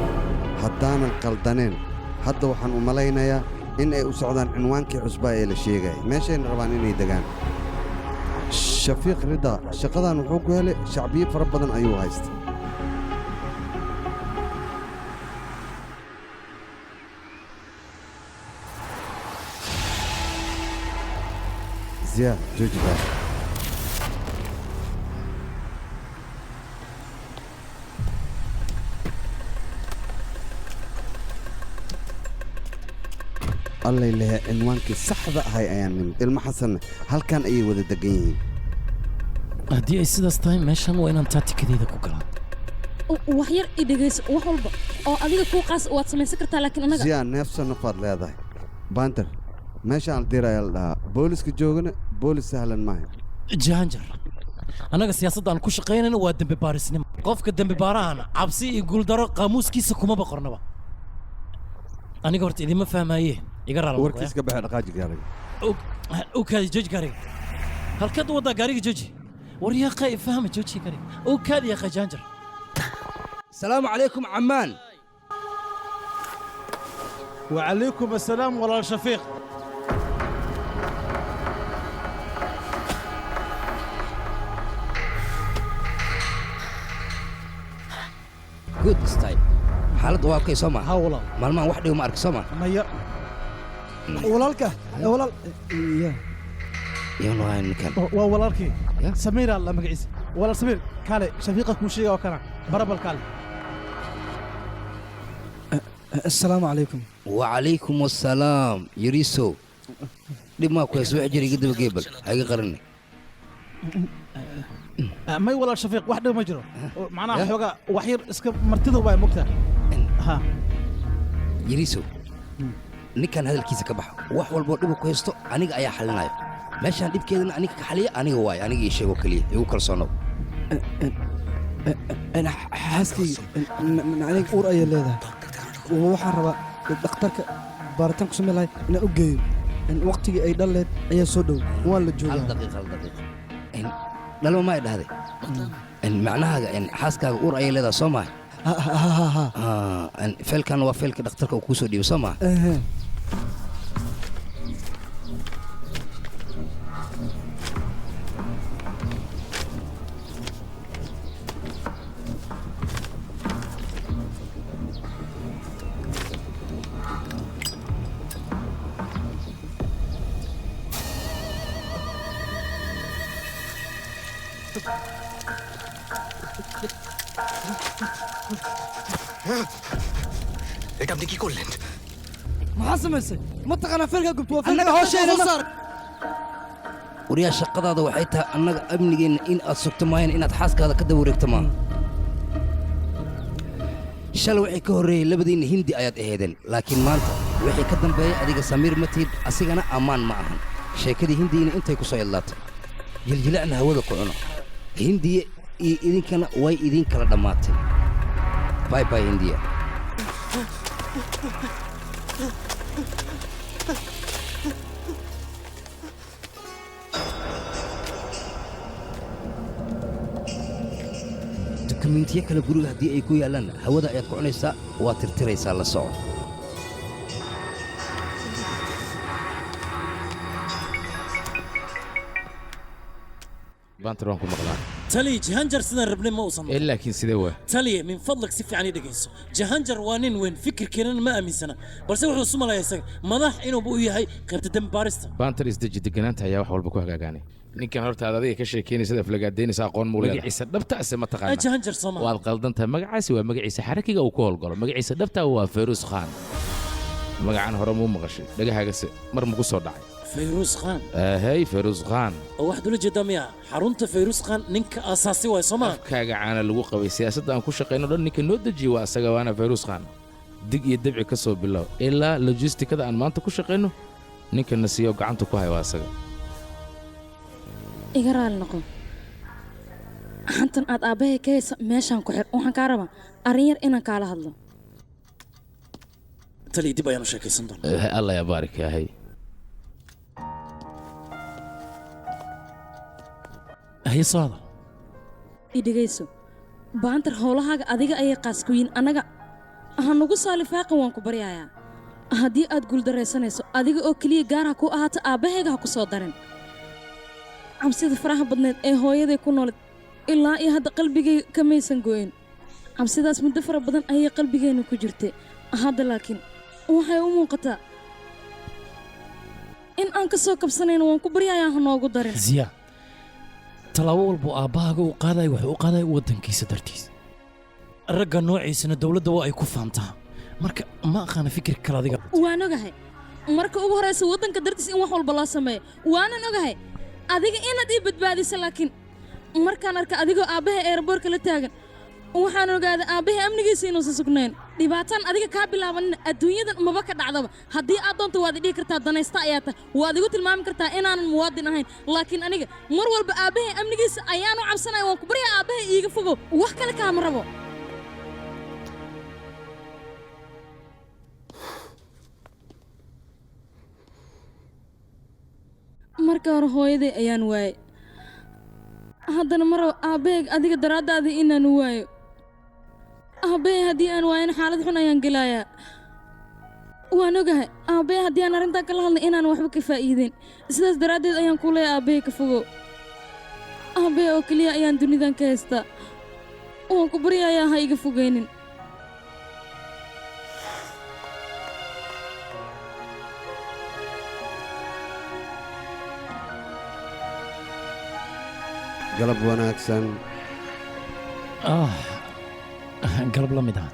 haddaanan qaldaneen hadda waxaan u malaynayaa in ay u socdaan cinwaankii cusbaa ee la sheegaya meeshayna rabaan inay degaan shafiiq rida shaqadan wuxuu ku helay shacbiyo fara badan ayuu haystay ziyaad jooji baa allay lehe cinwaankii saxda ahay ayaan nimid ilmo xasanna halkan ayay wada degan yihiin haddii ay sidaas tahay meeshan waa inaan taatikadeeda ku galaan wax yar i dhegayso wax walba oo adiga kuu qaas waad samaysan kartaa laakiin anaga ziyaa neefsa nafaad leedahay baantar meeshaan aldiiraya la dhahaa booliska joogana boolis sahlan maaha jahanjar annaga siyaasadda aan ku shaqaynayna waa dembi baarisnimo qofka dembi baarahana cabsi iyo guuldaro qaamuuskiisa kumaba qornaba aniga horta idima fahmaaye iga raala warkiiska baxe dhaqaaji gaariga ukaadi jooji gaariga halkaad waddaa gaariga jooji war yaaqay fahma jooji gaariga ukaadi yaaqay jahanjar السلام عليكم عمان وعليكم السلام ولا شفيق جود ستايل حالد waa kay Soomaa ha walaal maalmahan wax dhigo ma arki Soomaa maya walaalka walaal yaan waan kan waa walaalkii Samiir alla magaciisa walaal Samiir kale shafiiqa ku sheegay oo kana barabal kale السلام عليكم وعليكم السلام يريسو دي ما كويس وحجري قد بقيبل هاي قرني ما ولا شفيق واحد ما جرى معناها حوجا وحير اسك مرتده باي مقتا ها يريسو ninkan hadalkiisa ka bax wax walba dhib ku haysto aniga ayaa xalinayo meeshan dhibkeedana aniga ka xaliya aniga waay aniga ii sheego kaliya igu kalsoono أنا حاسكي عليك أور أي لذا وحرب دكتورك بارتن قسم الله إن أوجي إن وقتي أي دلت أي صدق ولا جوا هل دقيقة إن لما ما يد هذا إن معناها إن حاسك أور أي لذا سما إن فيل كان وفيل كدكتورك وكوسو دي سما এটা আপনি কি করলেন محاسب مسي منطقة فرقة قلت وفرقة أنا هوشي أنا صار وريا شقadaada waxay tahay annaga amnigeena in aad sugto maayn inaad xaaskaada ka daba wareegto maa shalay waxay ka horreeyay labadiina hindi ayaad aheedeen laakiin maanta wixii ka dambeeyay adiga samiir ma tihid asigana ammaan ma ahan sheekadii hindiina intay ku soo idlaatay jiljilacna hawada ku cuno hindiya iyo idinkana way idin kala dhammaatay باي باي هندية دوكيومنتيا كلا غورغا هدي اي كو يالان هودا اياد كعنيسا وا ترتريسا لا سوco بانترون ku maqlaan تالي جهنجر سنة ربنا ما وصلنا إلا كن سيدوا تالي من فضلك سيف عني دقيسو جهنجر وانين وين فكر كنا ما أمين سنة بس وحنا سملا يسق مضح إنه بقولي هاي قبت الدم بارستا بانتر إزدج دقنانت هيا وحول بكوه جاني ninkan horta adadiga ka sheekeynaysa aflagaadeynaysa aqoon muu leeyahay magaciisa dhabta ah ma taqaana jahanjar Soomaa waad qaldantahay magacaasi waa magaciisa xarakiga uu ku howlgalo magaciisa dhabta waa Feyruz Khan magacan hore muu maqashay dhagahaagase mar ma ku soo dhacay Feyruz Khan hey Feyruz Khan واحد ولا جدامية حرونته فيروز خان نينك أساسي واي Soomaa kaaga caana lagu qabay siyaasadda aan ku shaqeyno dhan ninka noo dajiyo waa asaga waana Feyruz Khan dig iyo dabci ka soo bilow ilaa logistikada aan maanta ku shaqeyno ninka nasiyo gacanta ku hay waa asaga iga raali noqon hantan aad aabbahay ka haysa meeshaan ku xir waxaan kaa rabaa arrin yar inaan kaala hadlo tali dib ayaanu sheekaysan doonaa allah ya baarik yahay هي صادة idhigayso baantar howlahaaga adiga ayay qaas ku yiin annaga ha nugu saalifaaqan waan ku baryayaa haddii aad guuldarraysanayso adiga oo keliya gaar ha ku ahaato aabbahayga ha ku soo darin cabsida faraha badneed ee hooyaday ku nooled ilaa iyo hadda qalbigay kamaysan go'in cabsidaas muddo fara badan ayay qalbigeenna ku jirtay hadda laakiin waxay u muuqataa in aan ka soo kabsanayno waan ku baryayaa ha noogu darin ziya tallaabo walbuu aabbahaaga u qaadaya wuxuu u qaadaya waddankiisa dartiis ragga noociisana dowladda waa ay ku faantaa marka ma aqaana fikir kale adiga waan ogahay marka ugu horaysa waddanka dartiis in wax walba loo sameeyo waanan ogahay adiga inaad ii badbaadiso laakiin markaan arka adigoo aabbaha eeraboorka la taagan waxaan ogaaday aabbaha amnigiisa inuusan sugnayn dhibaataan adiga kaa bilaabanina adduunyadan maba ka dhacdaba haddii aad doonto waad idhihi kartaa danaysta ayaa tahay waad igu tilmaami kartaa inaanan muwaadin ahayn laakiin aniga mar walba aabbaha amnigiisa ayaanu cabsanaya waan ku baryaa aabbaha iiga fogow wax kale kaama rabo marka hore hooyaday ayaan waayey haddana mar rabo aabbahay adiga daraaddaadii inaan waayo aabbahay haddii aan waayana xaalad xun ayaan gelayaa waan ogahay aabbahay haddii aan arrintaa kala hadlay inaan waxba ka faa'iideen sidaas daraaddeed ayaan ku leeyahay aabbahay ka fogow aabbahay oo keliya ayaan dunidan ka haystaa waan ku baryayaa ha iga fogaynin galab wanaagsan galab la mid ah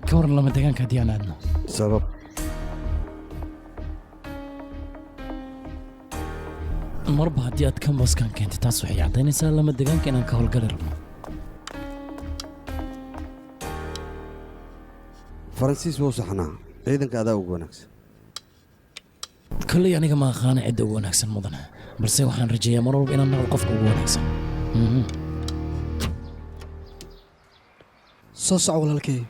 ka waran lama degaanka haddii aan aadno sabab marba haddii aad kambaskan keentay taas waxay caddaynaysaa lama degaanka inaan ka howlgali rabno faransiis wuu saxnaa ciidanka adaa ugu wanaagsan kolley aniga ma aqaana cidda ugu wanaagsan mudane balse waxaan rajeeyaa mar walba inaan noqdo qofka ugu wanaagsan soo soco walaalkay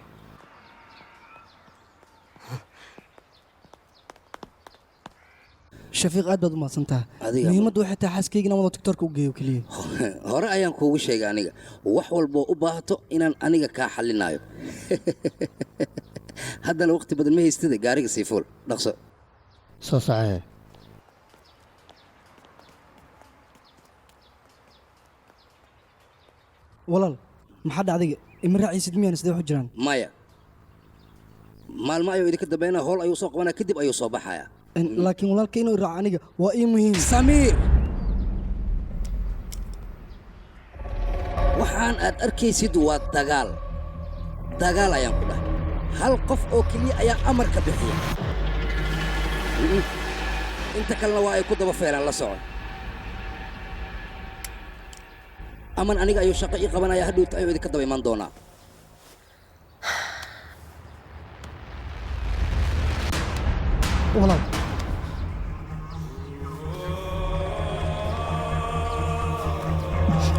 shafiiq aad baad u mahadsantaha muhiimaddu waxay tahay xaaskayga inaan wada tiktorka u geeyo keliya hore ayaan kuugu sheegay aniga wax walboo u baahato inaan aniga kaa xallinayo haddana waqti badan ma haystida gaariga sii fuul dhaqso soo socee walaal maxaa dhacday ima raaciisid miyaan sidee wax u jiraan maya maalmo ayuu idinka dambeynaa howl ayuu soo qabanaya kadib ayuu soo baxayaa laakiin walaalka inuu raaco aniga waa ii muhiim samiir waxaan aad arkaysid waa dagaal dagaal ayaan ku dhahay hal qof oo keliya ayaa amarka bixiya inta kalena waa ay ku daba feelaan la socon aman aniga ayuu shaqo ii qabanaya hadhowta ayuu idinka daba iman doonaa walaal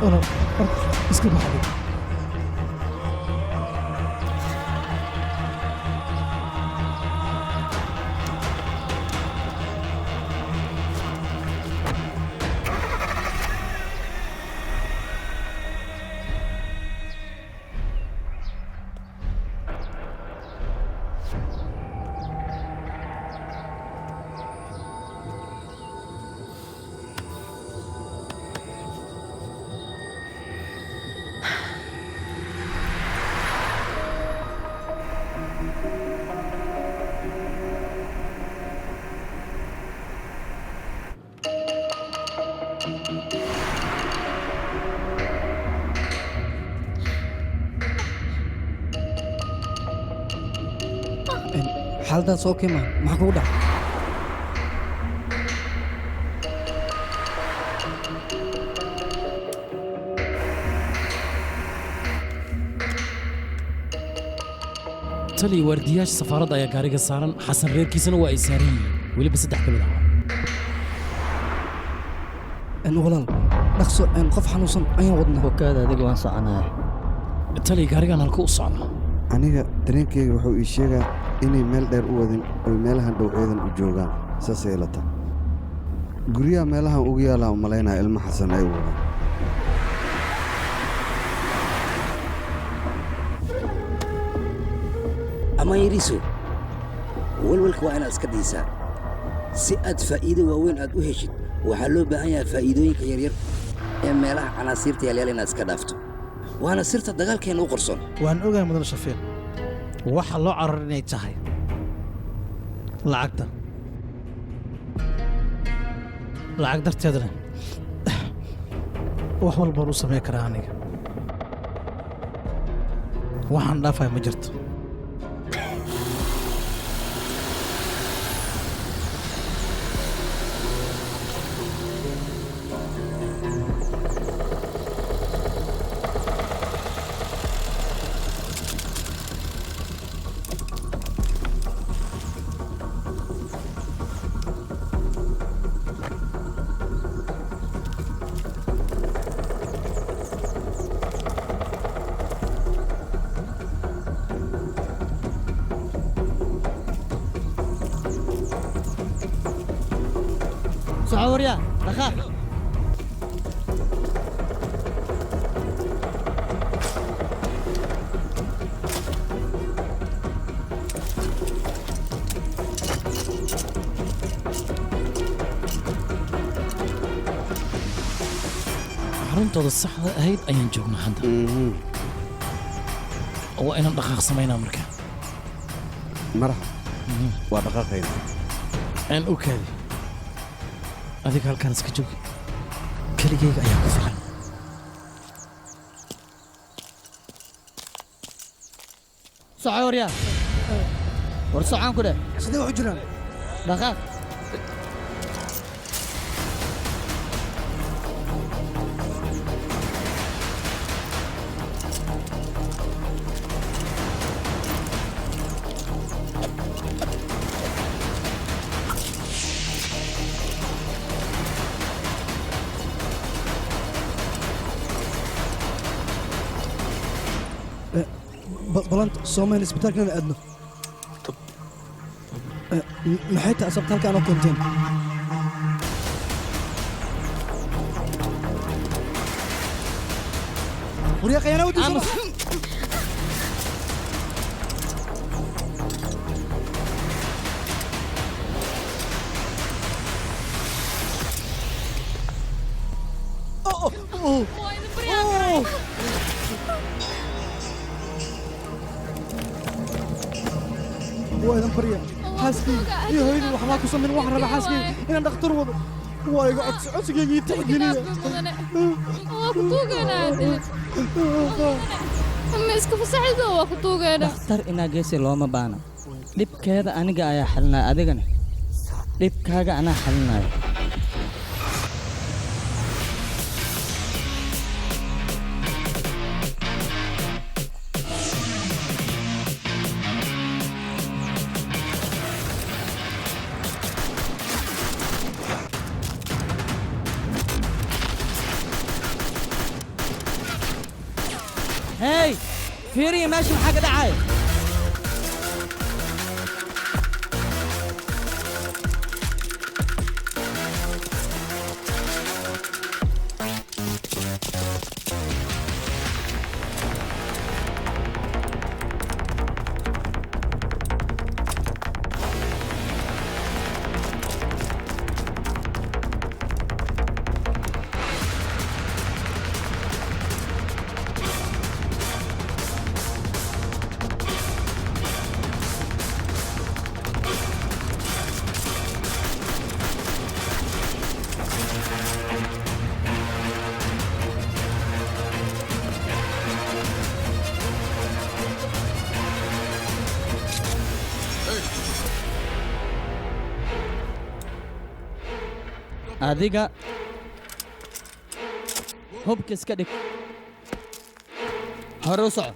walaal iska baxday xaaladaas oo kima maxaa kugu dhacay tali waardiyaasha safaaradda ayaa gaariga saaran xasan reerkiisana waa ay saaran yihiin weliba 3 ka mid ah walaal dhaqso qof xanuunsan ayaan wadnaa bokaada adiga waan soconaya tali gaarigan halka u socda aniga dareenkeyga wuxuu ii sheegaa inay meel dheer u wadin oy meelahan dhow ciidan u joogaan saasay ila tahay guryaha meelahan ugu yaallaan u malaynaya ilmo xasan ay u wadaan ama yariso walwalka waa inaad iska dhiisaa si aad faa'iido waaweyn aad u heshid waxaa loo baahan yahay faa'iidooyinka yaryar ee meelaha canaasiirta yaalyaal inaad iska dhaafto waana sirta dagaalkeenna u qorson waan ogahay mudan shafiiq waxa loo carar inay tahay lacagta lacag darteedana wax walbaan u samayn karaa aniga waxaan dhaafaya ma jirto صعوريا دخل xaruntooda saxda ahayd ayaan joognaa hadda waa inaan dhaqaaq samaynaa markaa marxa waa dhaqaaqayna aan u kaadi adiga halkaan iska joogi keligayga ayaa ku filan صعوريا ورسعان كده sidee wax u jiraan دخل balanta soomaaliya isbitaalkana aadno maxay tahay asabta halkaan oo keenteen waryaa qayaana wadiisa وأنا بريء حاسكي يا هيني وحنا كوسا من واحد ربع حاسكي إن دكتور وضع وايق عسكي يتحجني أما إسكو فساعده وقتوغانا دكتور إنا جيسي لوما بانا ديب كذا أنا جاي حلنا أديكني ديب كذا أنا حلنا هاي فيري ماشي حاجة دعاية adiga hubka iska dhig hore u soco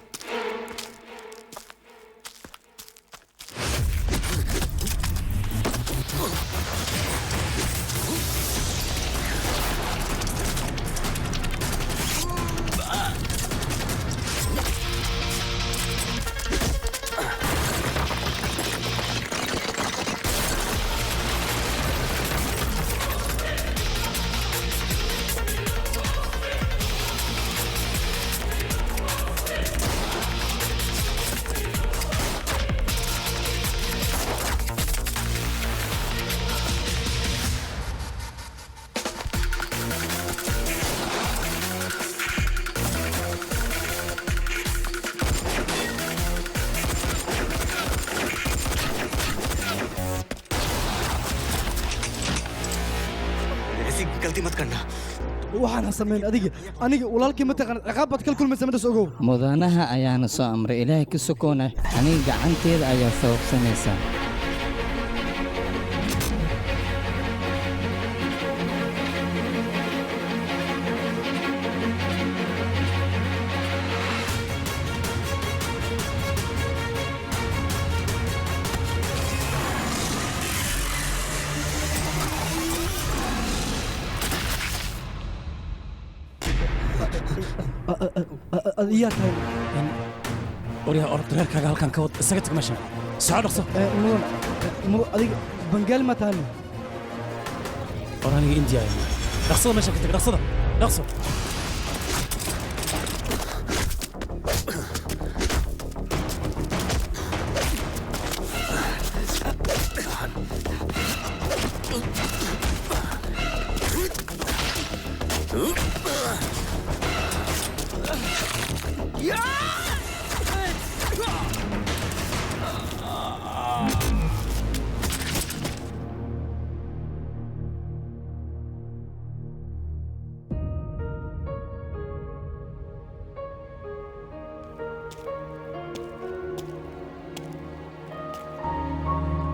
गलती मत करना waxaan ha samayn aniga walaalkii ma taqaan ciqaab baad kala kulmaysa midas ogow mudanaha ayaana soo amray ilaahay ka sokoona aniga gacanteeda ayaa sababsanaysaa adiyaa tahay waryaa orod reerkaaga halkan ka wad isaga tag meeshan soo dhaqso adiga bangaal ma tahay war aniga indiya dhaqsada meesha ka tag dhaqsada dhaqso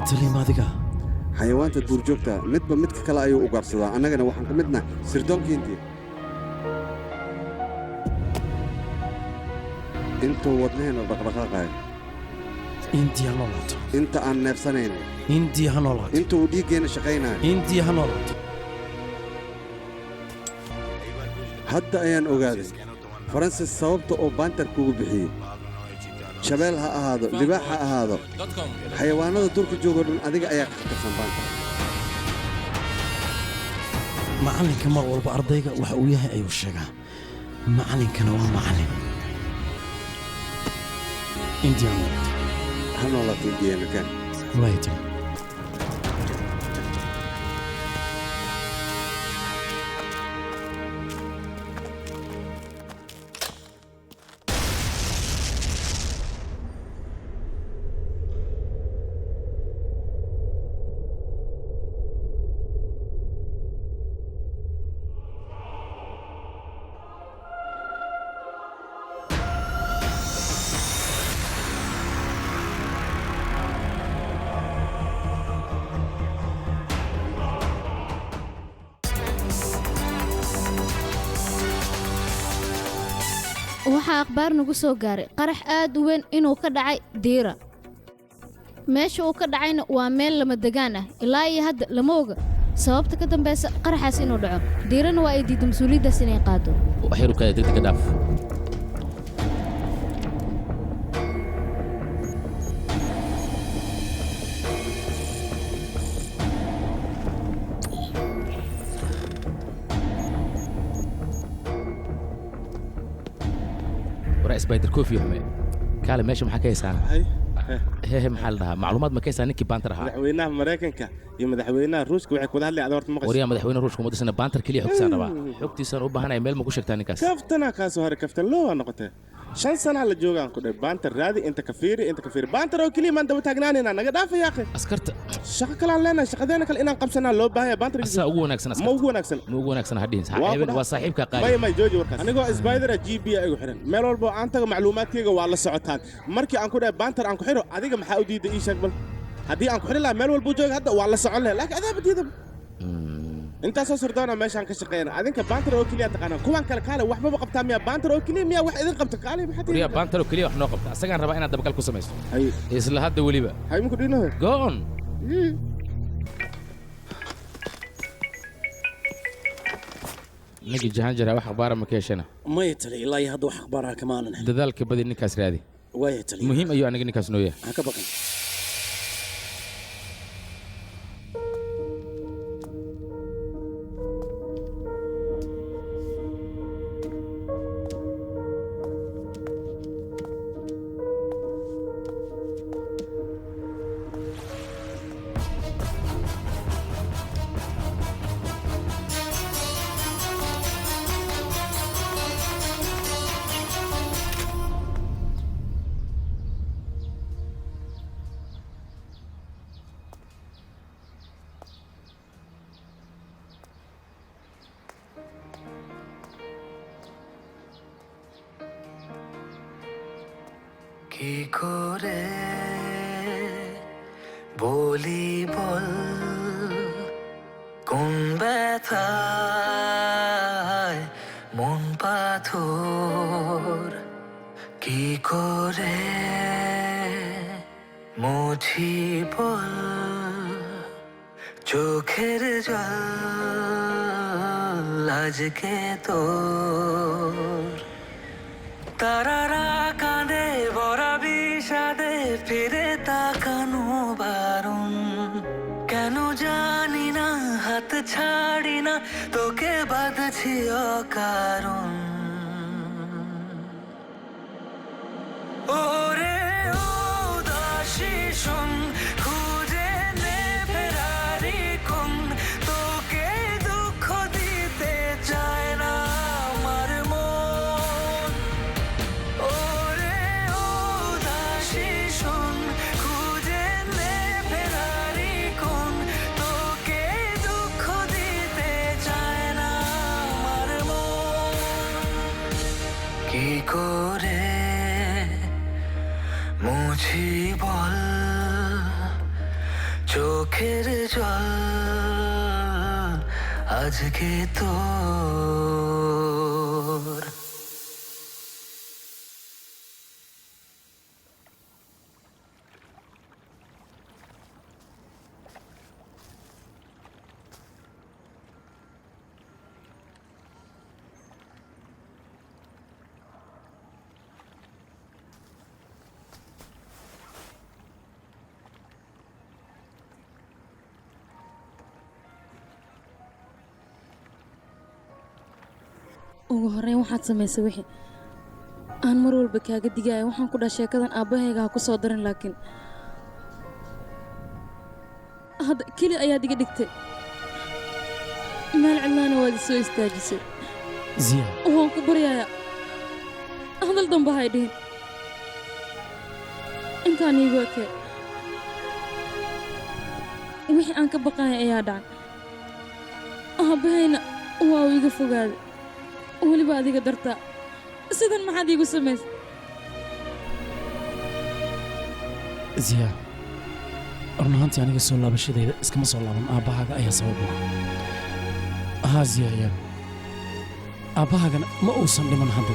talimaadiga xayawaanta duurjoogta midba midka kale ayuu u gaarsadaa annagana waxaan ka midna sirdoonkiintii intuu wadnaheena dhaqdhaqaaqayo indiya ha noolaato inta aan neefsanayno indiya ha noolaato inta uu dhiiggeenna shaqaynayo indiya ha noolaato hadda ayaan ogaaday faransis sababta oo baantar kugu bixiyey shabeel ha ahaado libaax ha ahaado xayawaanada durka joogoo dhan adiga ayaa ka khatarsan baantar macallinka mar walba ardayga waxa uu yahay ayuu sheegaa macallinkana waa macallin indiya ha noolaato indiya makaan waay tiri waxaa akhbaar nagu soo gaaray qarax aad u weyn inuu ka dhacay diira meesha uu ka dhacayna waa meel lama degaan ah ilaa iyo hadda lama oga sababta ka dambaysa qaraxaas inuu dhaco diirana waa ay diiday mas-uuliyaddaas inay qaado waxyarukaya degdega dhaaf سبايدر كوفي هم كاله ماشي maxaa ka heysaan he maxaa la dhahaa macluumaad ma ka heysaan ninkii baantar ahaa madaxweynaha mareykanka iyo madaxweynaha ruushka waxay ku hadlayaan horta maqashay wariya madaxweynaha ruushka ma disana baantar kaliya xogtaan rabaa xogtiisan u baahanay meel ma ku sheegtaa ninkaas kaftana ka soo hore kaftan loo waa noqotay 5 sano la joogaan ku dhay baantar raadi inta ka fiiri baantar oo kaliya man daba taagnaanina naga dhaafay yaaqi askarta shaqo kale aan leenahay shaqadeena kale inaan qabsanaa loo baahan baantar asaa ugu wanaagsan ma ugu wanaagsan hadhiin saxiibin waa saaxiibka qaali may jooji warkaas anigoo spider GB ay ugu xiran meel walba aan tago macluumaadkayga waa la socotaan markii aan ku dhahay baantar aan ku xiro adiga maxaa u diiday ii sheeg bal haddii aan ku xiri lahaa meel walba jooga hadda waa la socon lahaa laakiin adaa badiida intaasoo sirdoona meeshaan ka shaqeeyna adinka baantar oo keliya taqaanaa kuwan kale kaale waxbaba qabtaa miyaa baantar oo keliya miyaa wax idin qabta kaale maxaa wariya baantar oo keliya wax noo qabta asagaan rabaa inaad dabagal ku samayso isla hadda weliba hay muku dhinaho go on ninkii jahaan jira wax akhbaara ma ka heshana maya tali ilaa iyo hadda wax akhbaaraha kama aanan helin dadaalka badi ninkaas raadi waaya tali muhiim ayuu aniga ninkaas noo yahay ha ka baqan কি করে বলি বল কোন ব্যথায় মন পাথর কি করে মুছি বল চোখের জল আজকে তোর তারারা কাঁদে ভরা বিষাদে ফিরে তাকানো বারণ কেন জানি না হাত ছাড়ি না তোকে বাঁধছি অকারণ ওরে উদাসী শোন খুঁজে নে ফেরারি কোন তোকে দুঃখ দিতে চায় না আমার মন ওরে উদাসী শোন খুঁজে নে ফেরারি কোন তোকে দুঃখ দিতে চায় না আমার মন কি করে মুছি বল চোখের জল আজকে তোর ugu horreyn waxaad samaysay wixii aan mar walba kaaga digaya waxaan ku dhaha sheekadan aabbahayga ha ku soo darin laakiin hadda keli ayaad iga dhigtay meel cidlaana waad isoo istaajisay ziya waan ku baryayaa hadal damba hay dhihin intaan iigu ekee wixii aan ka baqaaya ayaa dhacay aabbahayna waa uu iga fogaaday weliba adiga dartaa sidan maxaad iigu samaysay ziya run ahaantii aniga soo laabashadayda iskama soo laaban aabbahaaga ayaa sabab u ah haa ziya iyaga aabbahaagana ma uusan dhiman hadda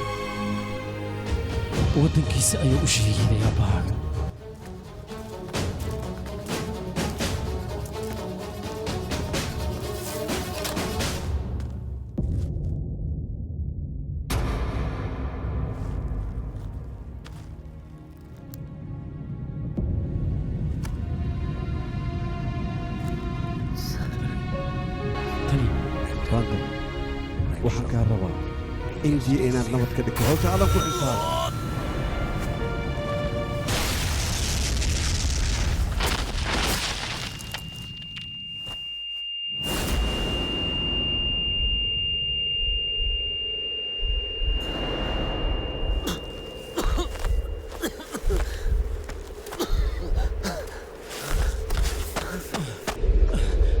waddankiisa ayuu u shahiiday aabbahaaga waxaan kaa rabaa injiya inaad nabad ka dhigto hawsha adan ku xisaab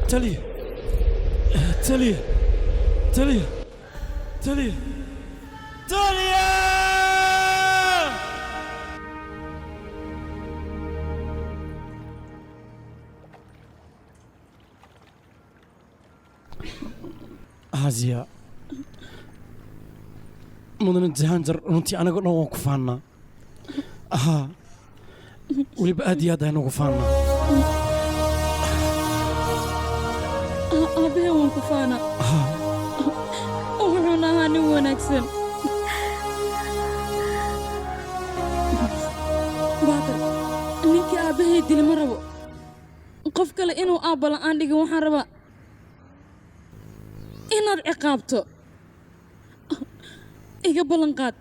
تالية تالية تالية تالية تالية هازيا مدن الزهانجر runtii anaga dhan waan ku faannaa haa weliba aad iyo aad ayaan ugu faannaa aabbahay waan ku faanaa wuxuuna ahaa nin wanaagsan baakar ninkii aabbahay dili ma rabo qof kale inuu aabba la'aan dhigin waxaan rabaa inaad ciqaabto iga ballanqaad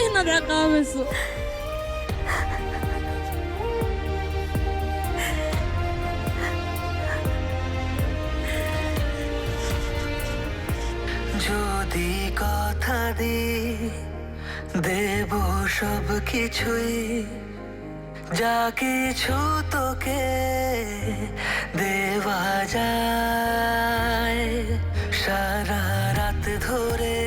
inaad ciqaabayso যদি কথা দি দেব সব কিছুই যা কিছু তোকে দেওয়া যায় সারা রাত ধরে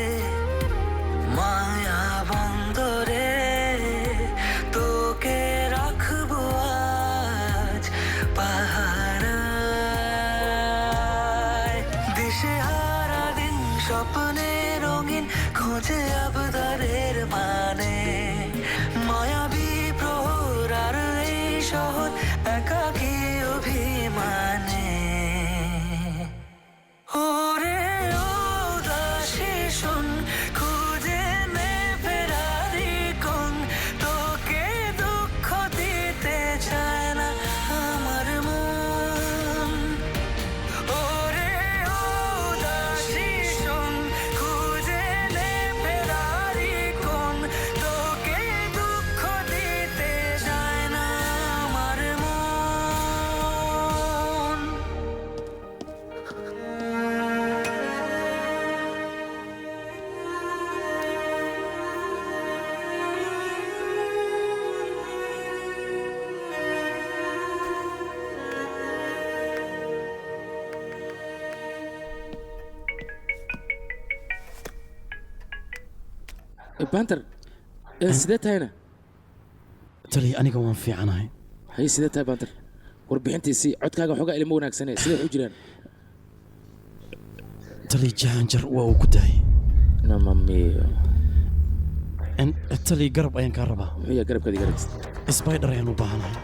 দিশেহারা দিন স্বপ্নে রঙিন খোঁজে আবদারের মানে মায়াবী প্রহর আর এই শহর একাকী অভিমানে ওরে ও দাসী শোন খুঁজে নে ফেরারি কোন তোকে দুঃখ দিতে চায় না আমার মন ওরে ও দাসী শোন খুঁজে নে ফেরারি কোন তোকে দুঃখ দিতে চায় না আমার মন banter sidee tahayna tali aniga waan fiicanahay hay sidee tahay banter warbixintiisii codkaaga waxoogaa ilmo wanaagsanee sidee u jiraan tali jahanjar waa uu ku daayay namamiyo tali garab ayaan kaa rabaa muxuu yahay garabkaadii garabkiisa sbaydhar ayaan u baahanahay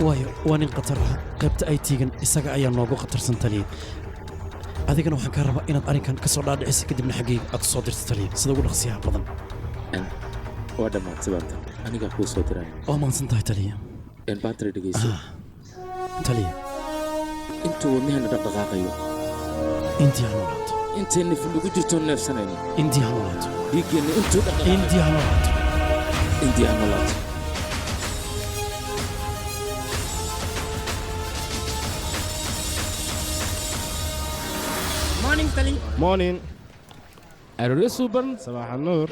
waayo waa nin khatar ah qaybta ay tiigan isaga ayaa noogu khatarsan taliya adigana waxaan kaa rabaa inaad arrinkan ka soo dhaadhicisa kadibna xaggayga aad soo dirto taliya sida ugu dhaqsiyaha badan waa dhammaatay baantar anigaa kuu soo diraan waa maadsan tahay taliya baantar dhegayso taliya intuu wadnahana dhaqdhaqaaqayo intii ha noolaato intay nif ugu jirto neefsanayno intii ha noolaato dhiiggeenna intuu dhaqdhaqaaqayo intii ha noolaato intii ha noolaato morning tali morning arooryo suuban صباح النور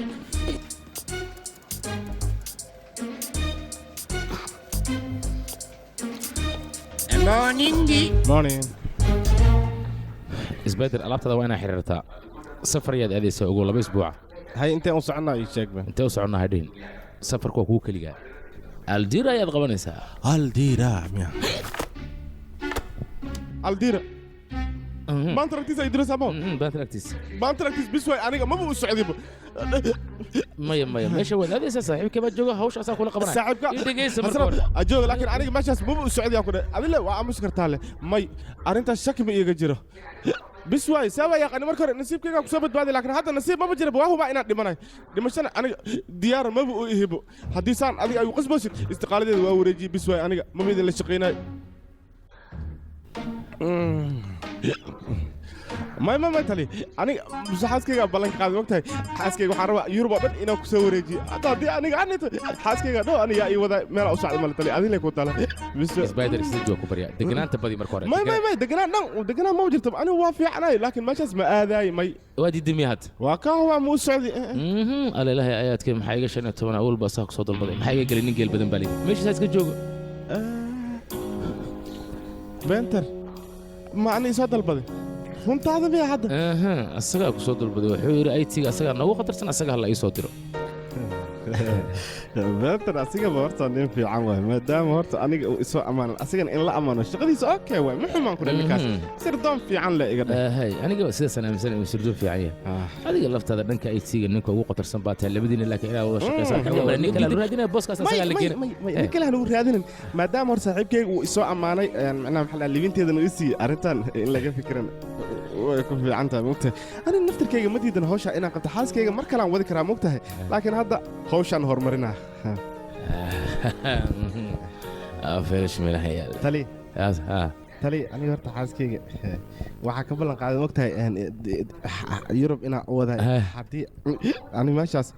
morning isbedel alaabtada waa inaa xiriirtaa safar ayaad aadaysaa ugu 2 isbuuca hay inteen u soconnaa ii sheeg ba intee u soconnaa hadhiin safarku waa kugu keligaa aldiira ayaad qabanaysaa aldiira miya aldiira baantaraktiis ay diraysaa mo baantaraktiis bis way aniga maba u socdiba maya meesha waad aadaysaa saaxiibkee baa jooga hawshaasaa kula qabanaya saaxiibka ii dhegaysa marka hore ajooga laakiin aniga meeshaas maba u socdiyaan ku dhe adile waa aamusi kartaa le may arrintaas shaki ma iiga jiro bis waay saa waa yaqaani marka hore nasiibkaygaa kusoo badbaaday laakiin hadda nasiib maba jiraba waa hubaa inaad dhimanayo dhimashana aniga diyaara maba u ihibo haddii saan adiga ay u qasboosid istiqaaladeeda waa wareejiyey bis waay aniga maba idin la shaqaynayo ما تلي أنا مش حاسس كذا بلنك قاعد وقتها حاسس كذا حرب يوروبا بن إنه كسوري جي أتادي أنا قاعد حاسس كذا ده أنا يا وذا ما أوسع مال تلي أدي لك وتلا بس سبايدر يسجوا كبرياء دقنا أنت بدي مركورة ما دقنا دقنا ما وجدت أنا وافي أنا لكن ما شاس ما هذا ما وادي دميات وكهو مو سعودي على الله آيات كم حاجة شنو تبغى أول بساق صوت البدن حاجة قال نقل بدن بالي مش هاي كجوج بنتر ما أنا صوت البدن runta hada miya hadda asagaa ku soo dalbaday wuxuu yidhi aytiga asagaa noogu khatarsan asaga hala ii soo diro beertan asigaba horta nin fiican waay maadaama horta aniga uu isoo ammaanan asigana in la ammaano shaqadiisa okay waay ma xumaan ku ninkaas sirdoon fiican le iga hay aniga sidaasaan aaminsan inuu sirdoon fiican yahay adiga laftaada dhanka aytiga ninka ugu khatarsan baa tahay labadiina laakiin inaad wada shaqaysaa nin kale raadinaya booskaas asagaa la keenay nin kale hanu raadinin maadaama horta saaxiibkayga uu isoo ammaanay macnaha maxaa libinteedana ii siiyey arrintan in laga fikiran way ku fiican tahay mogtahay aniga naftirkayga ma diidan hawsha inaan qabto xaaskayga mar kale aan wadi karaa mogtahay laakiin hadda hawshaan horumarinaa فيش من هي تلي تلي أنا قلت حاسكي وحكبل قاعد وقتها يوروب إنا وذا حتى أنا ما شاس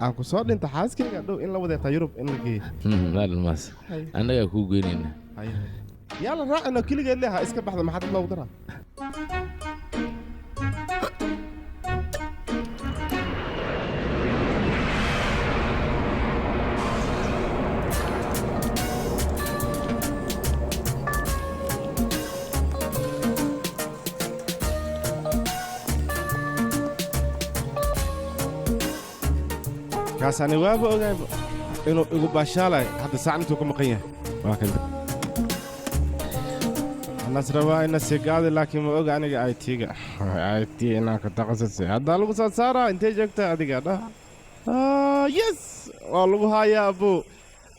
أنكو صار أنت حاسكي قالوا إن لو وذا يوروب إنك لا الماس أنا يكون جينين يلا راح إنه كل قال لها إسكب بحث ما حد الله ودرا كاساني وابا إنه يقول باشالة حتى ساعة نتوقع مقية nasraba ina sigaadi laakiin ma oga aniga IT-ga IT inaan ka taqasusay hadda lagu soo saaraa intee joogta adiga dha yes waa lagu hayaa abu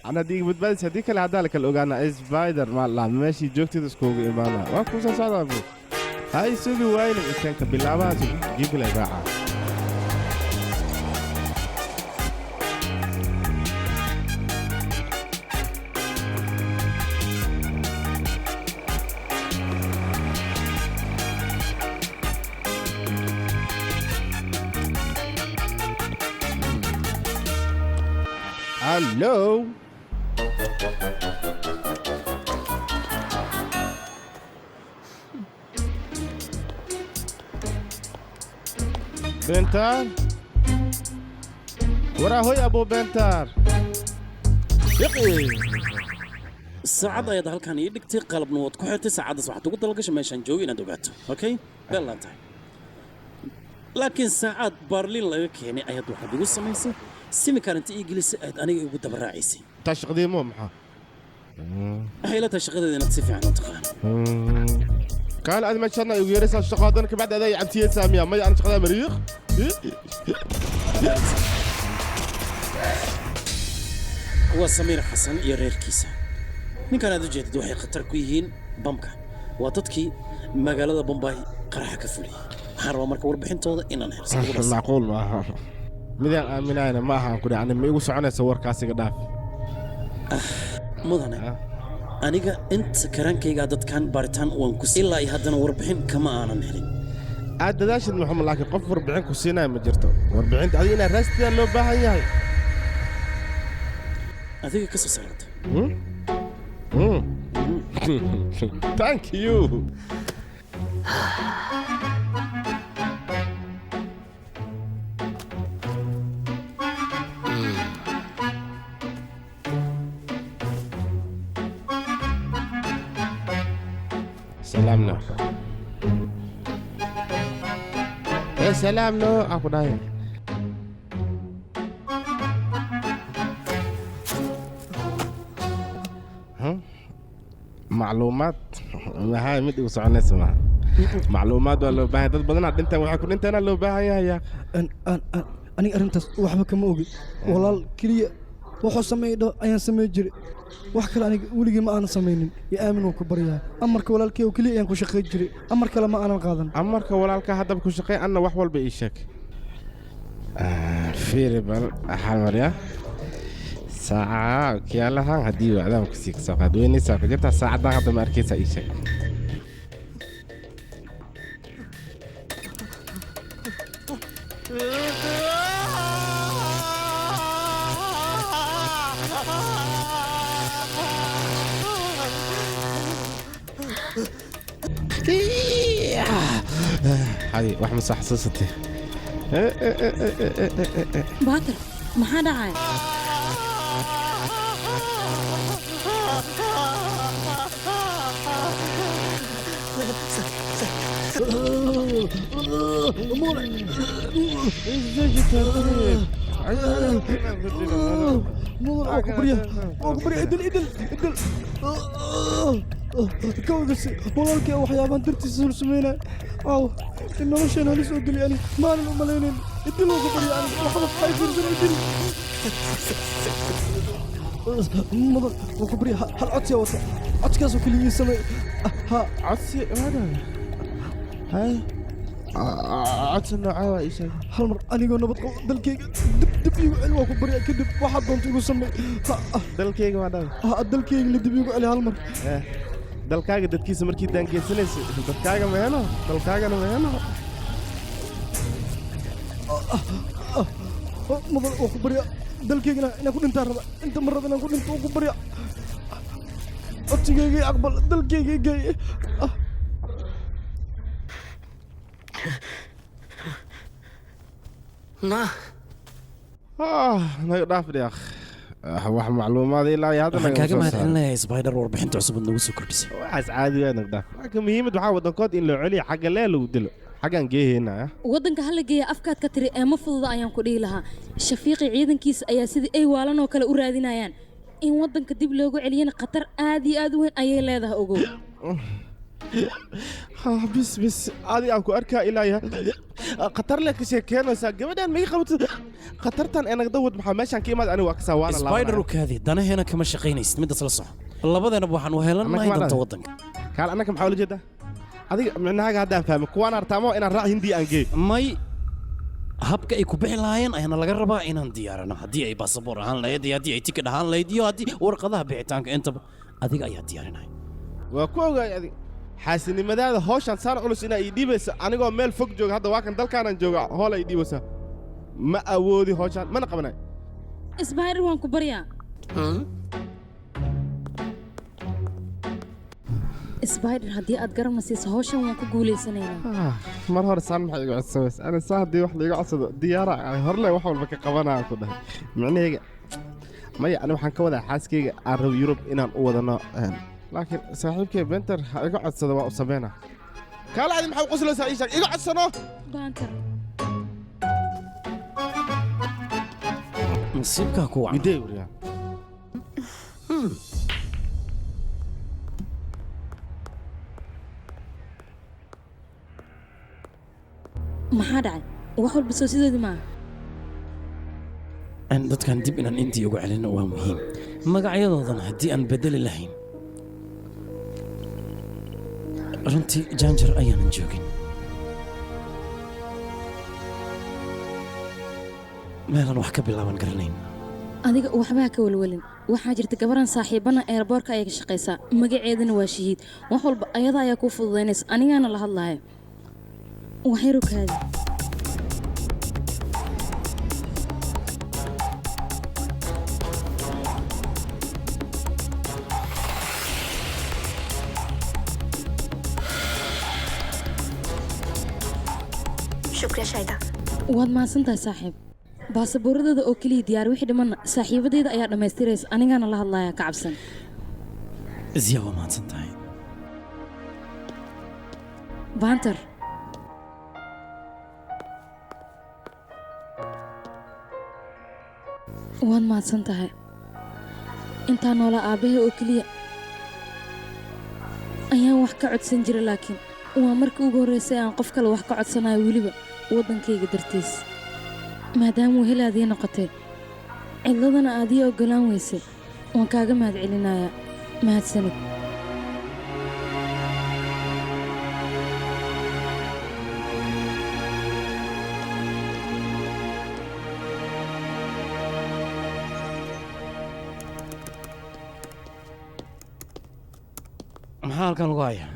ana diig badbaadis haddii kale haddaa la kala ogaana spider ma la meeshii joogtida iskugu imaana waa ku soo saaraa abu hay sugi wayna inta bilaabaha jibla raaca Hello. بنتار ورا هوي ابو بنتار يقي saacad ayaad halkan ii dhigtay qalabna waad ku xirtay saacadaas waxaad ugu dalgashay meeshaan joogi inaad ogaato okay beelaan tahay laakiin saacad baarliin laga keenay ayaad waxaad igu samaysay simi karanta ii gelisay aad aniga igu dabaraacisay taa shaqadii moo maxaa waxay la tahay shaqadeeda inaad si fiican u taqaan كان أنا ما شاء الله يجلس الشقادن كبعد هذا يعطيه سامية ما يعني شقادة مريخ هو سمير حسن يرير كيسة من كان هذا جديد وحي خطر كويهين بامكا وتدكي مقالة بومباي قرحة كفولي حاروا مركا وربحين توضا إنا نهر معقول ما من أين ما هنقول يعني ما يقول سعنا صور كاسي قداف مدهنا aniga inta karaankayga dadkan baaritaan waan ku ilaa iyo haddana warbixin kama aanan helin aad dadaashid maxamed laakiin qof warbixin ku siinaya ma jirto warbixinta adiga inaad raastiyaa loo baahan yahay adiga ka soo saarata thank you سلام له يا سلام له aku dah معلومات هاي مد وصعنا اسمها معلومات ولا باهي dad badan dhinta waxa ku dhintana loo baahan yahay aniga arintaas waxba kama ogi walaal kaliya wuxuu sameeyay ayaan sameey jiray wax kale aniga weligii ma aanan samaynin ya aamin oo ku baryaa amarka walaalkay oo kaliya ayaan ku shaqeey jiray amar kale ma aanan qaadan amarka walaalka hadda ku shaqeey anna wax walba ii sheeg fiiri bal hal marya saaca kiyaalahan haddii wacdaan ku sii soo qaad weynaysaa ku jirta saacadan hadda ma arkaysa ii sheeg هذه واحد من صح صوصتي باكر ما حدا عاي كوغسي والله waxyaaban dartiisa uu sameeyay aw noloshana la soo galiyay maalin u maleeyay idil ugu bariyay waxba qaybin idil مضر وكبري هالعطسي وصل عطسي كل يسمى ها عطسي هذا هاي عطسي نوعه ايش هالمر انا قلنا بطل دلكيك دب يقعل وكبري كدب واحد دونت يقول سمي دلكيك ما دام ها دلكيك اللي دب يقعل هالمر dalkaaga dadkiisa markii daangeysanaysa dadkaaga ma heno dalkaagana ma heno مضر وكبري dalkaygana inaan ku dhintaan raba inta mar raba inaan ku dhinto ugu barya codsigaygii aqbal dalkaygii geey ma naga dhaaf dhiaq wax macluumaad ilaa iyo hadda waxaan kaaga mahadcelinayaa spider warbixinta cusub aad nagu soo kordhisay waxaas caadi waa naga dhaaf laakiin muhiimad waxaa waddankood in loo celiyo xagga lee lagu dilo xaggaan geeheynaya waddanka hala geeya afkaad ka tiri ee ma fududa ayaan ku dhihi lahaa shafiiqi ciidankiisa ayaa sidii ay waalan oo kale u raadinayaan in waddanka dib loogu celiyana khatar aad iyo aad u weyn ayay leedahay ogow بس هذه أنكو أركا إلهي خطر لك شيء كأنه قبل ما يخبط خطرتان أنا قدود محمشان كيما أنا وكسا وانا سبايدر وكذي دانا هنا كما شقينيست مدة صلصة الله بدنا بوحن وهلا ما يدن توضنك قال أنا كم حاول جدا هذه من هذا هذا فاهمك وأنا أرتامو إن الرأي هندي أنجي ماي habka ay ku bixi lahaayeen ayaana laga rabaa inaan diyaarano haddii ay baasaboor ahaan lahayd iyo haddii ay tikid ahaan lahayd iyo haddii warqadaha bixitaanka intaba adiga ayaa diyaarinaya waa ku ogaay adig xaasinimadaada hawshan saan culus inaa ii dhiibaysa anigoo meel fog jooga hadda waa kan dalkaanan jooga hool ay dhiibaysaa ma awoodi hawshan mana qabanay isbaayir waan ku baryaa isbaayir haddii aad garabna siiso hawshan waan ku guulaysanaynaa mar hore saan maxay igu codsamaysa ana saa haddii wax liiga codsado diyaara horle wax walba ka qabanaa ku dhahay micnahayga maya ani waxaan ka wadaa xaaskayga aan rabo yurub inaan u wadano laakiin saaxiibkay benter ha iga codsado waa u sameynaa kaala adi maxaa u qoslaysaa ii sheeg iga codsano benter nasiibkaa ku wacan midee wariyaa maxaa dhacay wax walba soo sidoodii maaha aan dadkan dib inaan intii ugu celinno waa muhiim magacyadoodana haddii aan bedeli lahayn runtii jaanjar ayaanan joogin meelan wax ka bilaaban garanayn adiga waxbaa ka walwalin waxaa jirta gabaran saaxiibana eerboorka ayay ka shaqaysaa magaceedana waa shahiid wax walba ayada ayaa kuu fududaynaysa anigaana la hadlaayo waxyaro kaadi shukriya shayda waad mahadsantahay saaxiib baasaboorradooda oo keliya diyaar wixii dhimanna saaxiibadeyda ayaa dhammaystiraysa anigaana la hadlaaya ka cabsan isyaa waa mahadsan tahay baantar waad mahadsan tahay intaa noolaa aabbahay oo keliya ayaan wax ka codsan jira laakiin waa markii ugu horraysay aan qof kale wax ka codsanayo weliba waddankayga dartiis maadaamuu helaadii noqotay cidladana aadii oggolaan weysay waan kaaga mahad celinayaa mahadsanid maxaa halkan lagu hayaa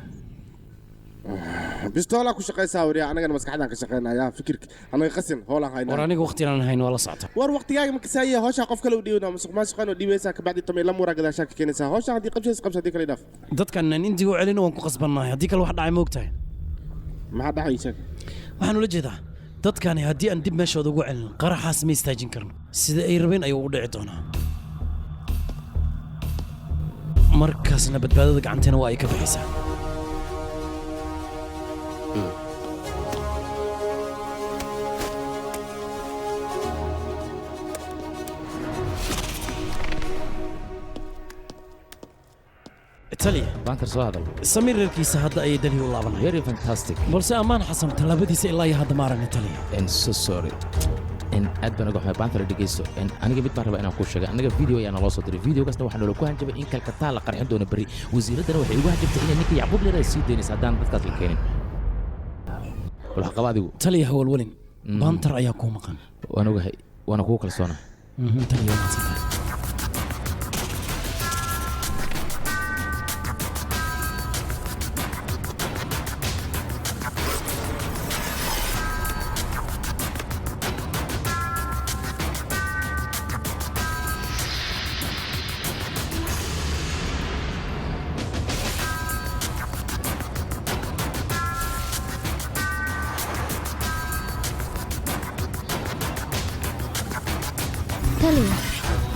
bistoola ku shaqaysaa wariya anagana maskaxdaan ka shaqaynayaa fikirka anaga qasin hoolaan haynaa war aniga waqtigaan hayn waa la socota war waqtigaaga ma kasaaye hawshaa qof kale u dhiibana musuq maasuqaan oo dhiibaysaa kabacdi tamay la muraa gadaashaa ka keenaysaa hawshaa haddii qabshays qabsa haddii kale dhaaf dadkan aan intii u celin waan ku qasbannahay haddii kale wax dhacay ma ogtahay maxaa dhacay sheeg waxaan ula jeedaa dadkani haddii aan dib meeshooda ugu celin qaraxaas ma istaajin karno sida ay rabeen ayuu u dhici doonaa markaasna badbaadada gacanteena waa ay ka baxaysaa taliya baantar soo hadal samiir reerkiisa hadda ayay dali u laabanay very fantastic balse ammaan xasan tallaabadiisa ilaa iyo hadda ma aragna taliya and so sorry in aad baan uga xumahay baantar dhegeysto aniga mid baan rabaa inaan kuu sheega anaga video ayaa naloo soo diray video kasta waxaa noola ku hanjabay in kalkataa la qarxin doono berri wasiiraddana waxay ugu hanjabtay inay ninka yacquub leer ay sii daynaysa haddaan dadkaas la keenin wax qaba adigu taliya hawalwalin baantar ayaa kuu maqan waan ogahay waana kugu kalsoona taliya waa mahadsantahay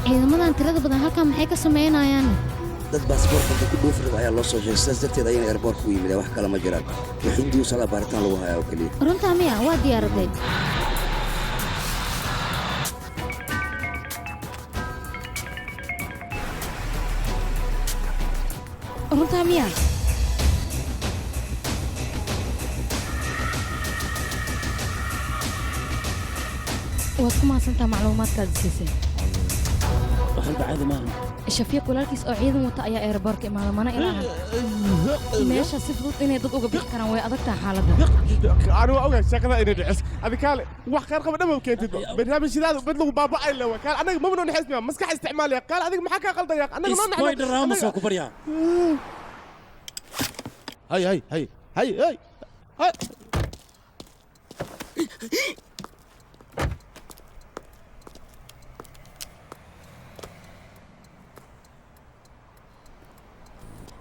ciidamadan tirada badan halkan maxay ka samaynayaan dad baasboorka ku dhoofi raba ayaa loo soo sheegay sidaas darteed ayayna airboortka u yimid wax kale ma jiraan wixii intii u socdaa baaritaan lagu hayaa oo keliya runtaa miya waa diyaaraday runtaa miya waad ku mahadsantaha macluumaadkaad siisay waxalba caadi maaha shafiiq walaalkiis oo ciidan wata ayaa eeraboorka imaada mana ilaahan meesha si fudud inay dad uga bixi karaan way adagtaa xaaladda أنا وأوجه شكلها إني دعس أبي كال وحكار قبل ما كنت برنامج شداد بدلوا بابا إلا وكال أنا مو من نحس بيها مسكح استعمالي قال هذيك محاكا غلطة يا أنا ما سبايدر راموس أو كبريا هاي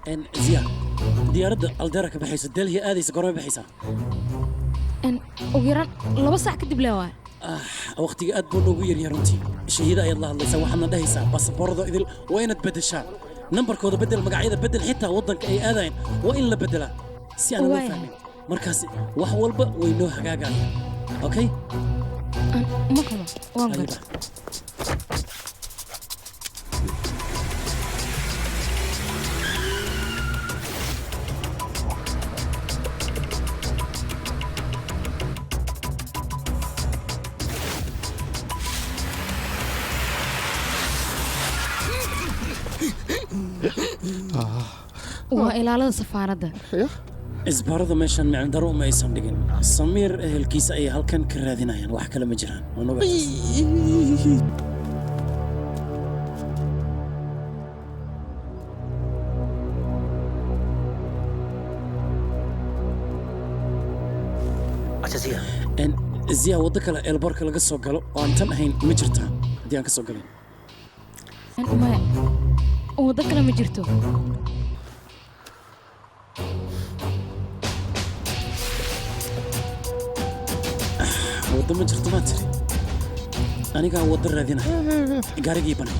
إن زياد ديارد الدرك بحيس دلهي آدي سكروي بحيسها إن ويران لبا ساعة كدب لها وقتي أدبو نوغير يا رنتي شهيدة يا الله يسوي حنا دهيسا بس برضو إذا وين تبدل نمبر كود بدل مقاعدة بدل حتى وضنك أي آذين وإن لا بدلا سي أنا ما فاهمين مركزي وحولبا وينو حقاقا أوكي مقلة وانقل waa ilaalada safaaradda isbaarada meeshan macaan daro ma aysan dhigin samiir ehelkiisa ay halkan ka raadinayaan wax kale ma jiraan ziya waddo kale eelboorka laga soo galo oo aan tan ahayn ma jirtaa haddii aan ka soo galin maya waddo kale ma jirto waddo ma jirto maa tiri anigaa waddo raadina gaarigii bana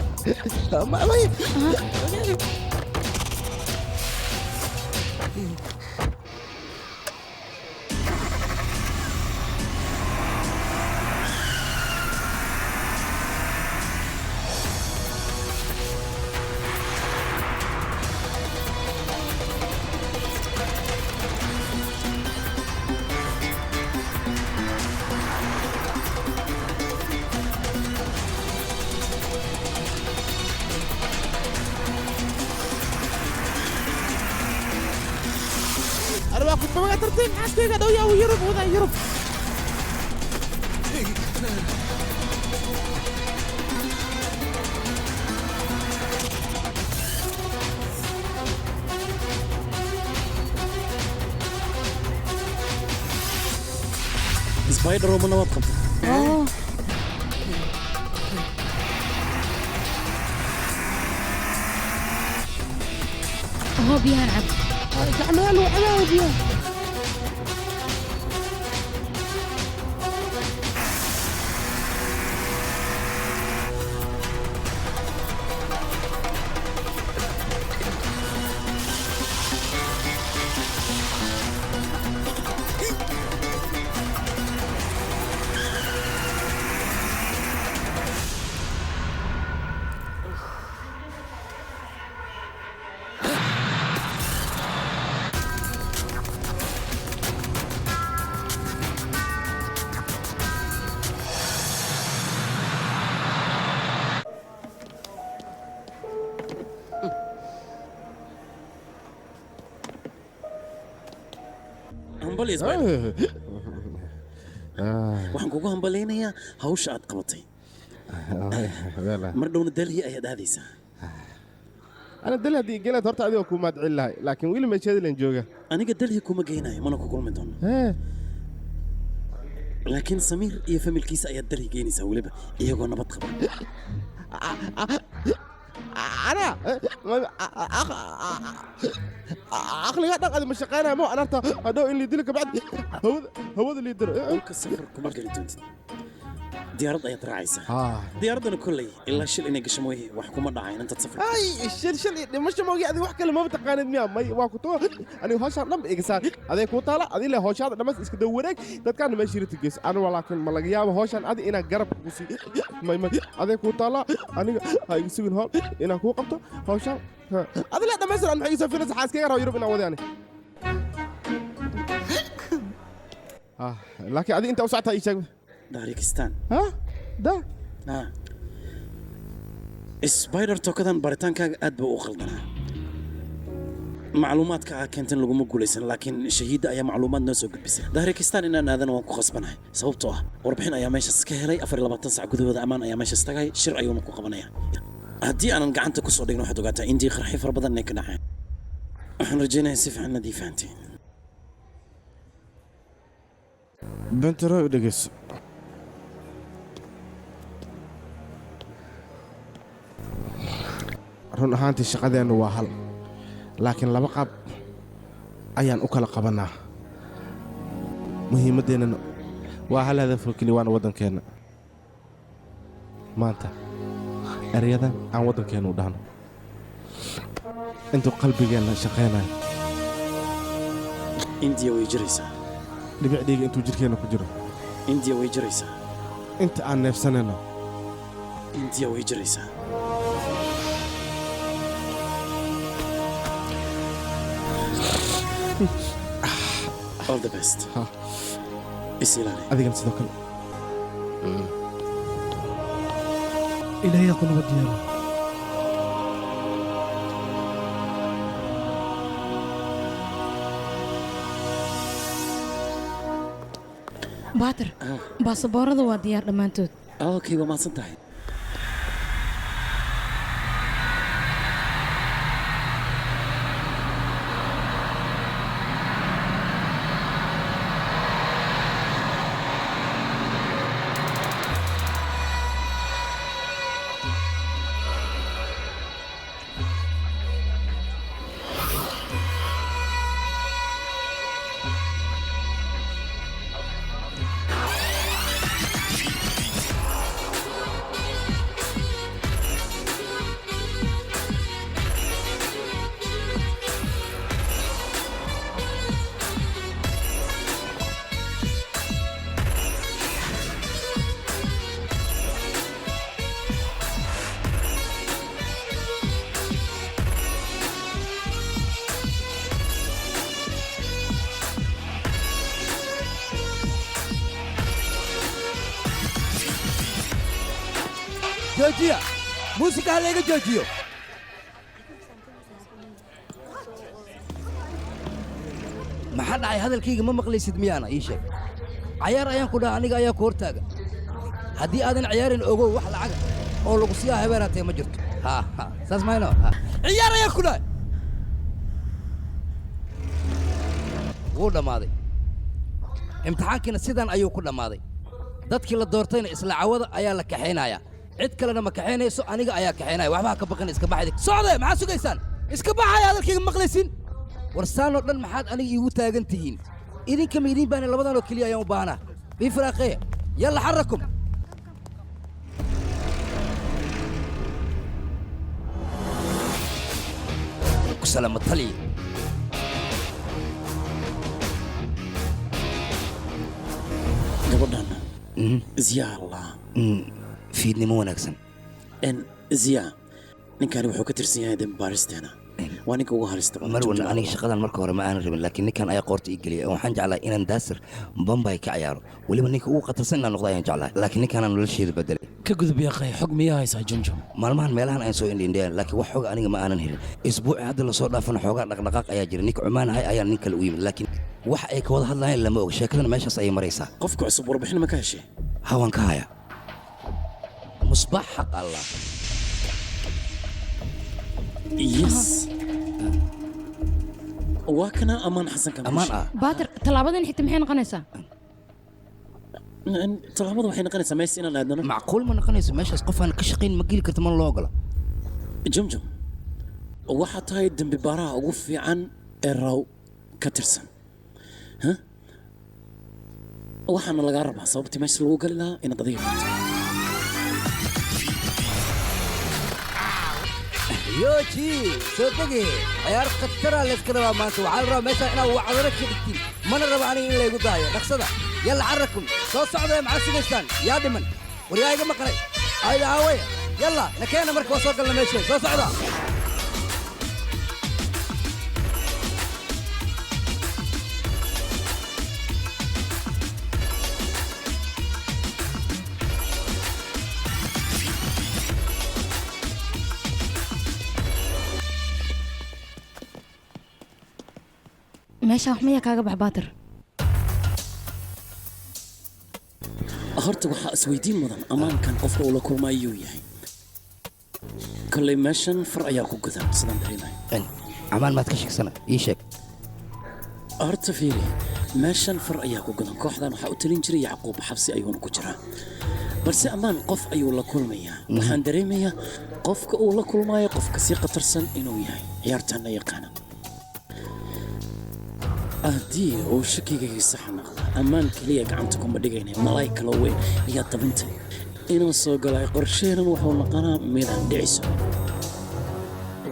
كنت بقى ترتيب حاسس كده ويا ويرب وذا يرب سبايدر ومن ما تخبط هو بيها العب تعمل وحلاوة بيها waxaan kugu hambaleynayaa hawsha aad qabatay mar dhowna dalhi ayaad aadaysaa أنا دلها دي جينا ترى أدي وكومات علها لكن ويلي ما شاد الانجوجا أنا قدرها كوما جينا ما أنا كقول من دون لكن سمير يفهم الكيس أياد دلها جيني سوي لبه يجوا نبض خبر أنا عقلي هذا مش شقينا مو أنا هذا اللي يدلك بعد هو اللي يدر أنك السفر كما قلت ديارد أياد راعيسة دياردنا كلي إلا شيل إني قشمويه وحكومة دعين أنت تسافر أي الشيل مش موجي هذه وحكة اللي ما بتقاني مياه ما واكتو أنا هوش نم إجسار هذا كوتا لا هذه اللي هوش هذا نمس إسكدورك تذكر ما يشيل تجس أنا ولكن ملاقيها هوش هذه إنا جرب بسي ما هذا كوتا لا أنا هاي يسوين هال إنا كو قبته هوش هذا لا ده مثلا أنا يسافر ناس حاسس كيرا يروح إنا وداني آه لكن هذه أنت وسعتها إيش داريكستان da spider tokadan baritaankaaga aad buu u khaldanaa macluumaadka aa keentan laguma guulaysan laakiin shahiidda ayaa macluumaad noo soo gudbisay dahrikistaan inaan aadana waan ku khasbanahay sababtoo ah warbixin ayaa meeshaas ka helay 24 sac gudahooda ammaan ayaa meeshaas tagay shir ayuuna ku qabanaya haddii aanan gacanta ku soo dhigno waxaad ogaataa indii qarxi fara badan inay ka dhaceen waxaan rajaynayaa si fiican nadii fahanteen bentaro dhegeyso run ahaantii shaqadeennu waa hal laakiin laba qaab ayaan u kala qabannaa muhiimaddeennana waa hal hadafoo keliya waana waddankeenna maanta eryadan aan waddankeennu u dhahno intuu qalbigeenna shaqaynayo indiya way jiraysaa dhibicdhiiga intuu jidhkeenna ku jiro indiya way jiraysaa inta aan neefsanayno indiya way jiraysaa all the best isilaali adigan sidoo kale ilaahay ku nabad yeelo baatir baasaboorada waa diyaar dhammaantood okay waa mahadsan tahay جوجيا موسيقى هلا جوجيو ما حد عي هذا الكيك ما مقلي سيد ميانا اي شيء عيار ايان كنا انيغا ايا كورتاغا هدي ادن عيارين اوغو wax lacag oo lagu siyaa habeeraatay ma jirto ha saas mayno ciyaar ayaa kula wuu dhamaaday imtixaankina sidan ayuu ku dhamaaday dadkii la doortayna isla cawada ayaa la kaxeynaya cid kalena ma kaxeynayso aniga ayaa kaxeynaya waxba ka baqan iska baxay socday maxaa sugaysaan iska baxay hadalkayga maqlaysin warsaano dhan maxaad aniga iigu taagan tihiin idinka ma idin baan labadan oo kaliya ayaan u baahnaa bii firaaqee yalla xarakum سلام الطلي gabadhan ziyaa allah fiidnimo wanaagsan ziyaa ninkani wuxuu ka tirsan yahay dembi baaristeena waa ninka ugu halista marwan aniga shaqadan marka hore ma aanan rabin laakiin ninkan ayaa qoorta ii geliyay waxaan jeclaa inaan daasir bambay ka ciyaaro weliba ninka ugu khatarsan inaan noqdo ayaan jeclaa laakiin ninkaanaan nolosheeda bedelay ka gudub yaqay xog miyaa haysaa junjum maalmahan meelahan aan soo indhindheen laakiin wax xog aniga ma aanan helin isbuuci hadda la soo dhaafana xoogaa dhaqdhaqaaq ayaa jira ninka cumaan ahay ayaa nin kale u yimid laakiin wax ay ka wada hadlayaan lama og sheekadana meeshaas ayay maraysaa qofka cusub warbixin ma ka heshay hawaan ka haya musbax xaq allah yes waa kana amaan xasan kan amaan ah baatir talaabadan xigta maxay noqonaysaa talaabada waxay noqonaysaa mees inaan aadnano macquul ma noqonayso meeshaas qof aan ka shaqayn ma geli karto man loo ogola jumjum waxaa tahay dembi baaraha ugu fiican ee raw ka tirsan waxaana lagaa rabaa sababtii meesha lagu gali lahaa inaad adiga karto يوجي صدقي عيار قترة لسكرة ما أنتوا وعلى ماشي إحنا وعذرك كتير ما نرى عني إلا يقول ضايع نقصده يلا عركم صوت صعدة مع سجستان يا دمن ورياي جم قري هاي هاوية يلا نكينا مركب وصوت لنا ماشي صوت صعدة meesha wax miyaa kaaga bax baatir horta waxaa isweydiin mudan ammaankan qofka uu la kulmaayuu yahay kolley meeshan far ayaa ku gudan sidaan dareemayo amaan maad ka sheegsana ii sheeg horta fiiri meeshan far ayaa ku gudan kooxdan waxaa u talin jiray yacquub xabsi ayuuna ku jiraa balse ammaan qof ayuu la kulmayaa waxaan dareemayaa qofka uu la kulmaayo qof kasii khatarsan inuu yahay ciyaartaanna yaqaana haddii uu shakigayga sax noqda ammaan keliya gacanta kuma dhigaynay malaay kaloo weyn ayaa dabintay inuu soo galay qorsheenan wuxuu noqonaa midaan dhiciso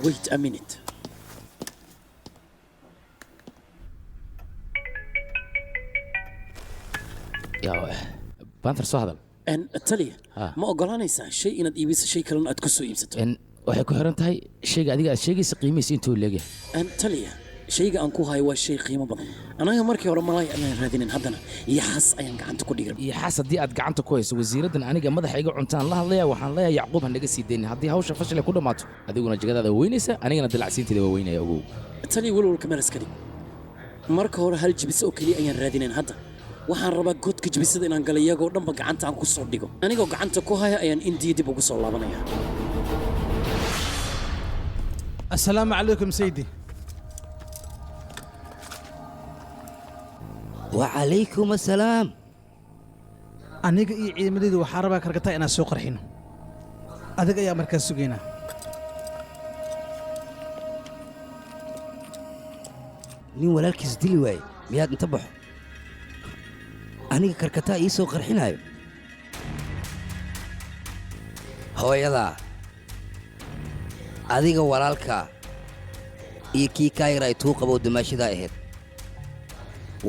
wait a minute bantar soo hadal taliya ma ogolaanaysaa shay inaad iibiso shay kalena aad ku soo iibsato waxay ku xiran tahay shayga adiga aad sheegaysa qiimihiisa intuu leegyahay taliya shayga aan ku hayo waa shay qiimo badan anaga markii hore malaay ayaan raadinin haddana iyo xas ayaan gacanta ku dhigan iyo xas haddii aad gacanta ku hayso wasiiraddan aniga madaxa iga cuntaan la hadlaya waxaan leeyahay yacquub ha naga sii daynin haddii hawsha fashil ay ku dhammaato adiguna jagadaada weynaysa anigana dalacsiinteeda waa weynaya ogow taliya welwalka meel iska dhig marka hore hal jibis oo keliya ayaan raadinayn hadda waxaan rabaa godka jibisada inaan gala iyagoo dhanba gacanta aan ku soo dhigo anigoo gacanta ku haya ayaan indiya dib ugu soo laabanaya assalaamu calaykum saydi وعليكم السلام aniga iyo ciidamadaydu waxaa rabaa kargataa inaan soo qarxino adiga ayaa markaas sugaynaa nin walaalkiis dili waaye miyaad inta baxo aniga karkataa ii soo qarxinaayo hooyadaa adiga walaalkaa iyo kii kaayara ay tuu qabow damaashadaa ahayd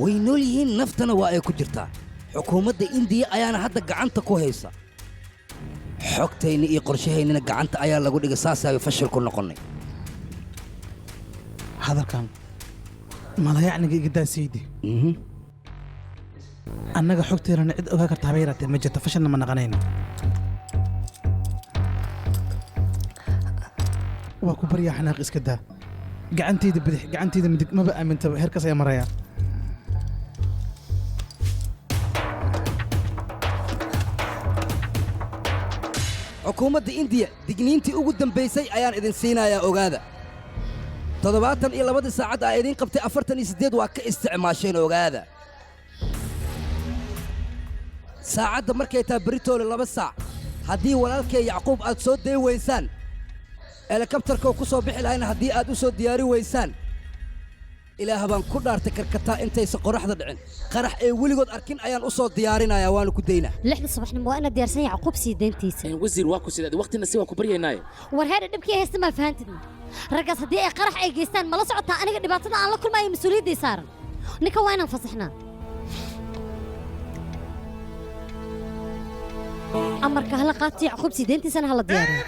way nool yihiin naftana waa ay ku jirtaa xukuumadda indiya ayaana hadda gacanta ku haysa xogtayna iyo qorshahaynana gacanta ayaa lagu dhigay saasaabay fashil ku noqonnay hadalkan malayacniga iga daa saydi annaga xogteennana cid ogaa karta haba yaraatee ma jirto fashilna ma naqanayno waa ku baryaa xanaaq iska daa gacantayda bidix gacantayda midig maba aamintaba heerkaas ayaa marayaa xukuumadda indiya digniintii ugu dambaysay ayaan idin siinayaa ogaada 72 saacad aa idiin qabtay 48 waa ka isticmaasheen ogaada saacadda markay tahay beritoole 2 saac haddii walaalkay yacquub aad soo day weysaan helikabtarkoo ku soo bixi lahayna haddii aad u soo diyaari weysaan ilaah baan ku dhaartay karkataa intaysa qoraxda dhicin qarax ee weligood arkin ayaan u soo diyaarinayaa waanu ku daynaa 6 subaxnimo waa inaad diyaarsan yacquub sii deyntiisa wasiir waa ku sidaad waqtina si waa ku baryaynaaye war heer dhibkii haysta ma fahantidna raggaas haddii ay qarax ay geystaan mala socotaa aniga dhibaatada aan la kulmaayo mas-uuliyaddii saaran ninka waa inaan fasaxnaa amarka hala qaato yacquub sii deyntiisana hala diyaariyo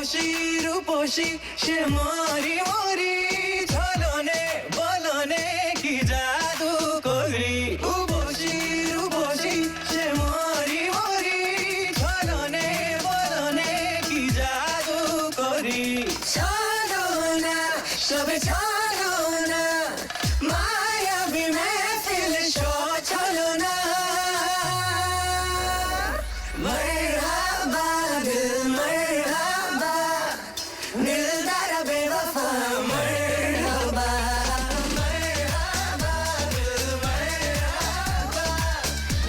রূপসী রূপসী সে মরি মরি ঝলনে বলনে কি জাদু করি রূপসী রূপসী সে মরি মরি ঝলনে বলনে কি জাদু করি ছাড়ো না সবে ছাড়ো না মায়াবী মেহফিল চলো না मरहबा दिल मरहबा दिलदार बेवफा मरहबा मरहबा दिल मरहबा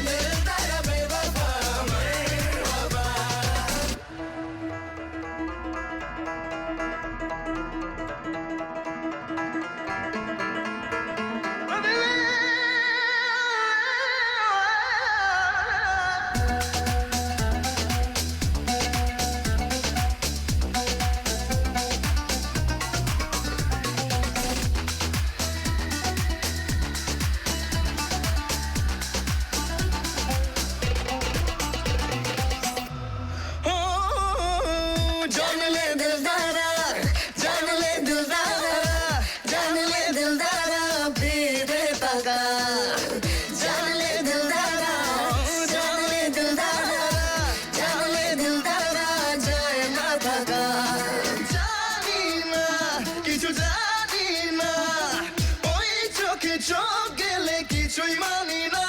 दिलदार बेवफा मरहबा जान ले दिलदारा जान ले दिलदारा जान ले दिलदारा बेबे तका जान ले दिलदारा जान ले दिलदारा जान ले दिलदारा जाए ना तका जानी ना किछु जानी ना ओई चोखे चोख गेले किछुई मानी ना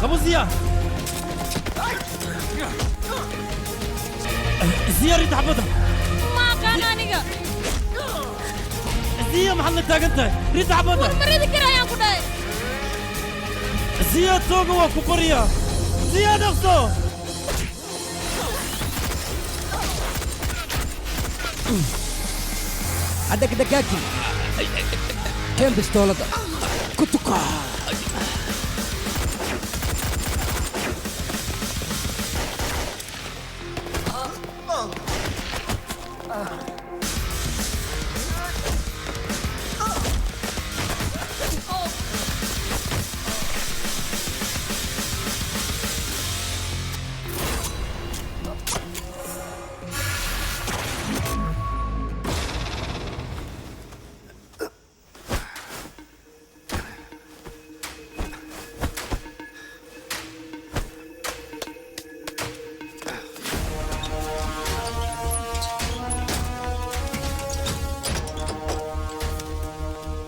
ابو زياد زياد ريد حبطها ما كان انيغا زياد محل تاغنت ريد حبطها مريد كرايان كداي زياد توغو وكوريا زياد اختو عندك دكاكي كم بستولة كتوكا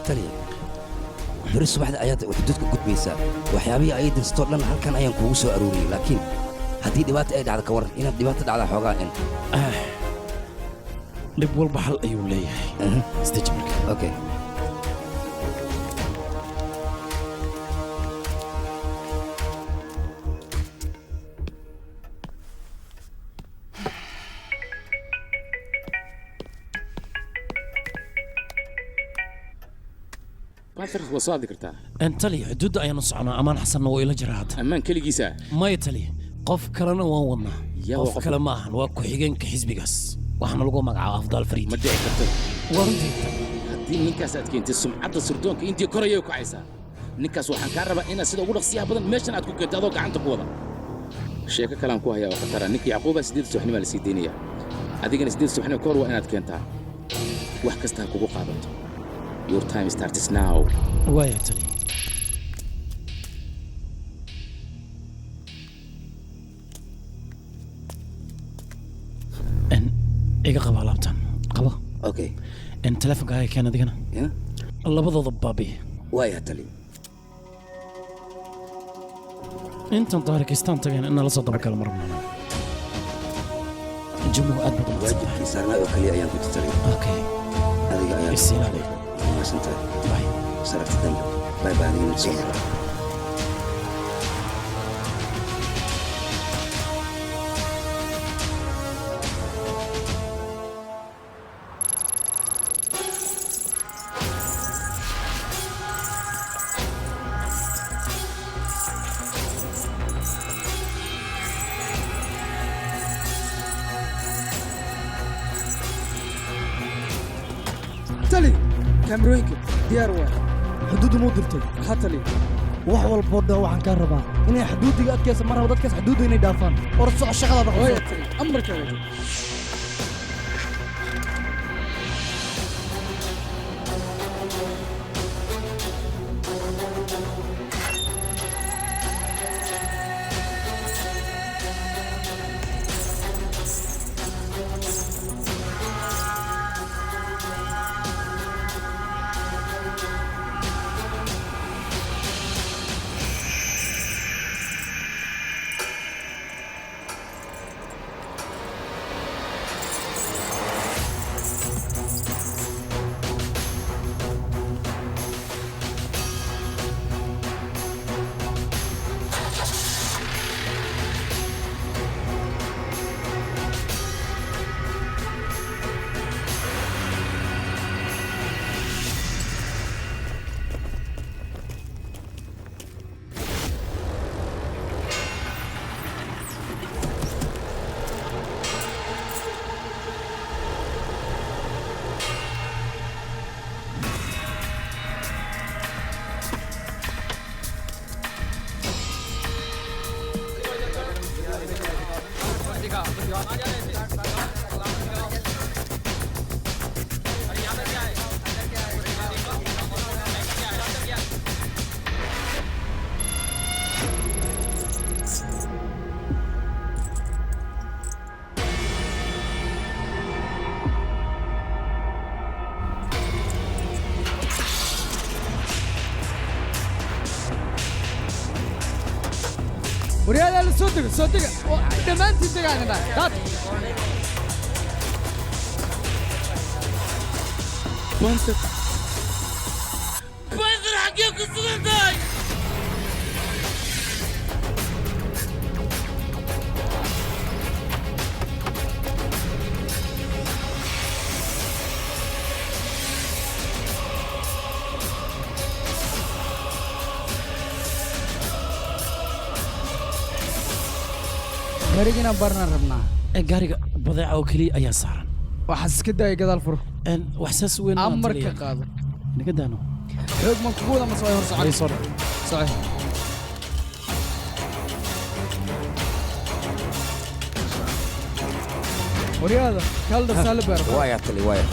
taliya beri subaxda ayaad xuduudka gudbaysaa waxyaabihii ay dirstoo dhan halkan ayaan kuugu soo arooriyey laakiin haddii dhibaata ay dhacdo ka waran inaad dhibaata dhacdaa xoogaa in dhib walba hal ayuu leeyahay isdejmarka okay waa soo hadli kartaa taliya xuduudda ayaanu soconaa amaan xasanna waa ila jira hadda ammaan keligiisa maya taliya qof kalena waan wadnaa Yaa waa qof qof- kale ma ahan waa ku-xigeenka xisbigaas waxaana lagu magacaaba afdaal fariid ma dhici karto waa runtii haddii ninkaas aad keentay sumcadda sirdoonka intii kor ayay u kacaysaa ninkaas waxaan kaa rabaa inaad sida ugu dhaqsiyaha badan meeshan aad ku keento adoo gacanta ku wada sheeko kalaan ku hayaa oo khatara ninka yacquubaa 8 subaxnimaa la sii deynayaa adigana 8 subaxnimo ka hor waa inaad keentaa wax kasta ha kugu qaadato your time starts now waaya taliya iga qaba alaabtan qaba okay teleefonkaaga keen adigana labadooda baabi waaya taliya intan taarikistaan tageen inaa la soo dabagalo marnana jumlo aad badan waajibkii saarnaa oo kaliya ayaan ku taliya okay adiga ayaa isilaali maasantahay bye sarafta dambe bye bye adigana soo mara tali kaamirooyinka diyaar waa xuduuddu muu dirtay ha tali wax walboo dhaa waxaan kaa rabaa inay xuduuddiga adkaysa mar raba dadkaas xuduudda inay dhaafaan or soco shaqadaada hooya tali amarkaaga وريال صدق صدق دمانتي تقعني بعد دات بنتك بنزل حقيقة الصغير gaarigina barna rabnaa gaariga badeeca oo keliya ayaa saaran waxaas iska daaya gadaal furo wax saas weyn amarka qaado naga daano xoog ma kugu wada masoo hor socod soco waryaada kaalda saale beer waaya tali waaya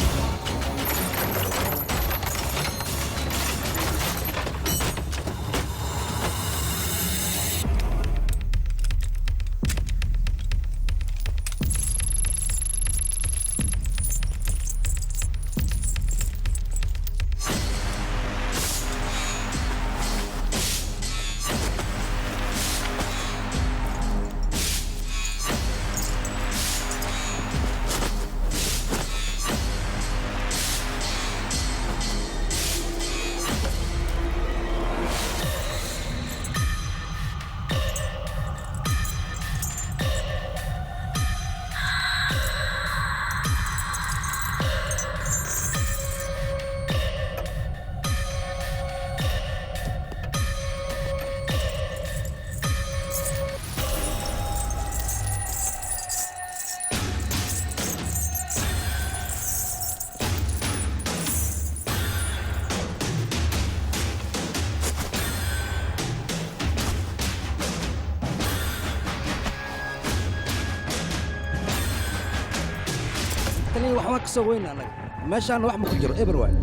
taliya wax waan ka soo weyna annaga meeshaan wax ma ku jiro eber waay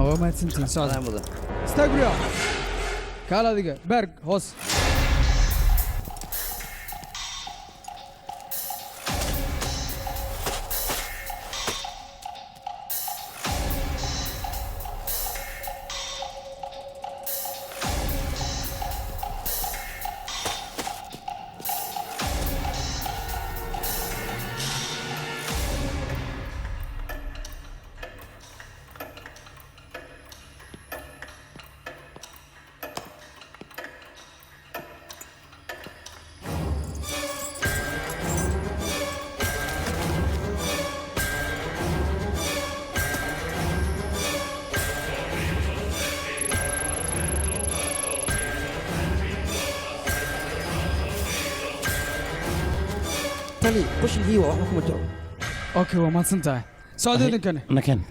waa mahadsantihiin socda mudan istaag guryaa kaal adiga baarg hoos tali qushin hiiwa waxba kuma jiro okay waa mahadsan tahay socda idinkane nakeen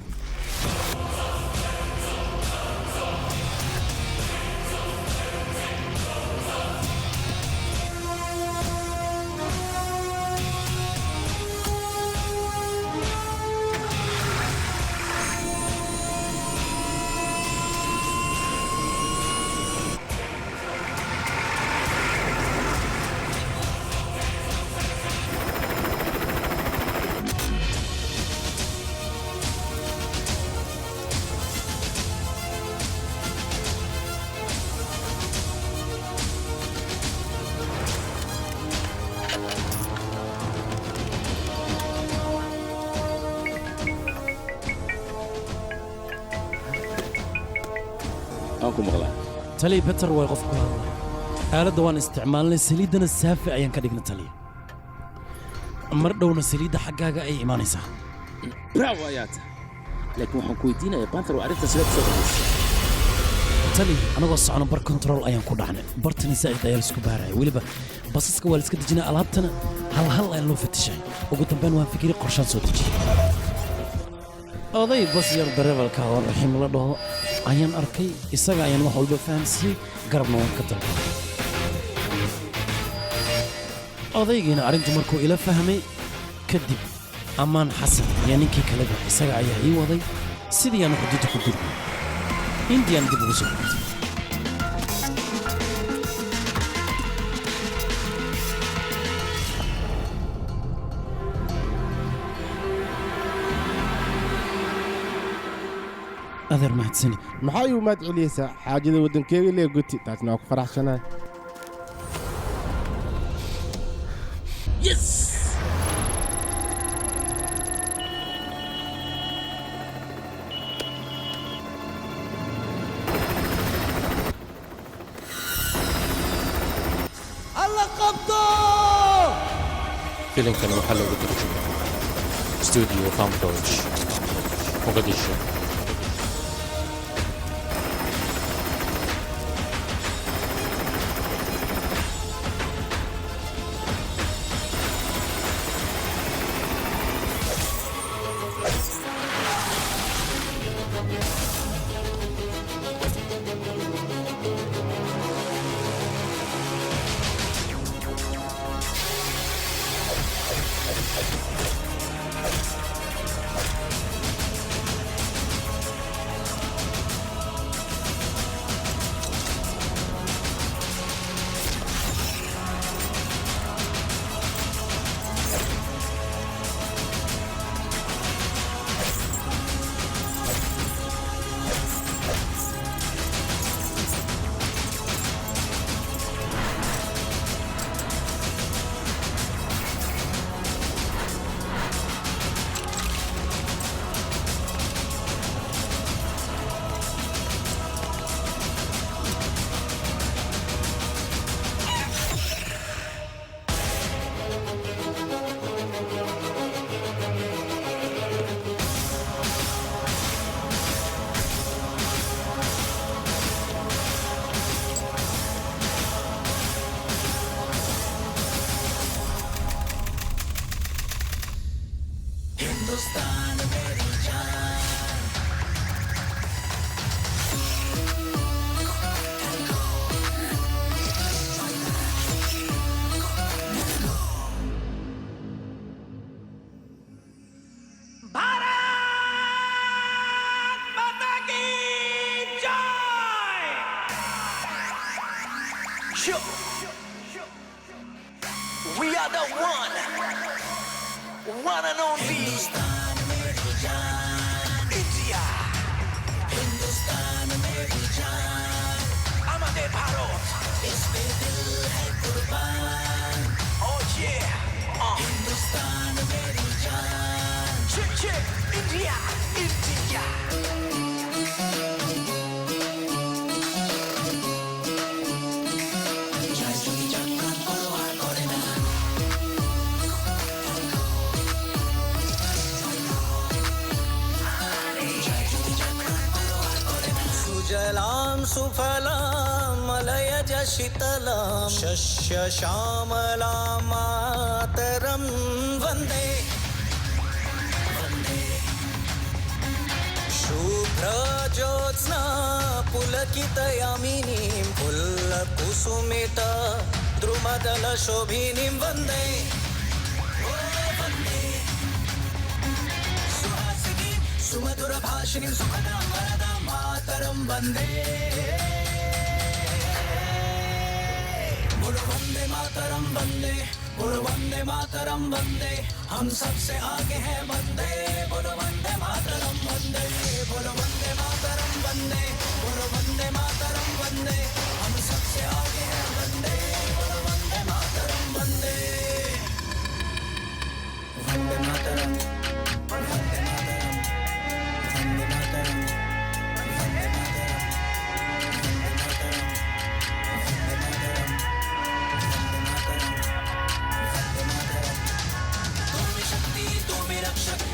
أنكم مغلا تلي بتر ويقف كل آلة دوان استعمالنا سليدنا السافة أيان كدقنا تلي مردونا سليدة حقاقة أي إيماني سا برافو آيات لكن وحن كويدينا يا بانثر وعرفت سليد سوى تلي أنا وصع أنا بر كنترول أيان كودعنا برتني سائد أيال سكوبارة ولبا بسسك والسك دجنا ألابتنا هل أيان لو فتشاي وقلت بان وان فكري قرشان صوتي oday bas yar dareebalka oo raxiim la dhaho ayaan arkay isaga ayaan wax walba fahamsiiyey garabna waan ka tagay odaygiina arrintu markuu ila fahmay kadib ammaan xasan iyo ninkii kaleba isaga ayaa ii waday sidii aan xuduudda ku gudbay indian dib ugu soo gudbay أذر ما تسني محايو ما تعليسا حاجة ودن كيغي اللي قلتي تاتنا وك فرح شنا يس الله قبضه فيلم كان محل وترجمة استوديو فام بروج مقدشو one and only Hindustan मेरी जान India Hindustan मेरी जान Amade Bharat इस पे दिल है कुर्बान Oh yeah Hindustan मेरी जान Check check India India सुजलां सुफलां मलयज शीतलां शस्य श्यामलां मातरं वन्दे शुभ्रज्योत्स्ना पुलकितयामिनीं पुल्लकुसुमित द्रुमदलशोभिनीं वन्दे सुहासिनीं सुमधुरभाषिणीं सुखदां वरदां मातरं वन्दे बोलो वन्दे मातरं वन्दे बोलो वन्दे मातरं वन्दे हम सबसे आगे हैं वन्दे बोलो वन्दे मातरं वन्दे बोलो वन्दे मातरं वन्दे बोलो वन्दे मातरं वन्दे हम सबसे आगे हैं वन्दे बोलो वन्दे मातरं वन्दे वन्दे मातरं वन्दे मातरं वन्दे मातरं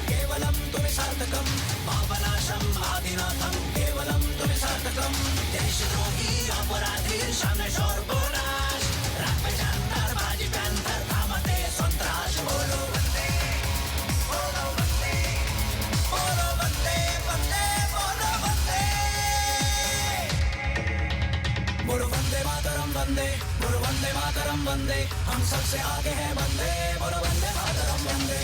केवलं तुम्हें सार्थकं पापनाशं आदिनाथं केवलं तुम्हें सार्थकं देशद्रोही अपराधी शानश और बोनाश राग पे जानदार बाजी पैंथर थामते संतराश बोलो वंदे बोलो वंदे बोलो वंदे वंदे बोलो वंदे बोलो वंदे मातरम वंदे बोलो वंदे मातरम वंदे हम सबसे आगे हैं वंदे बोलो वंदे मातरम वंदे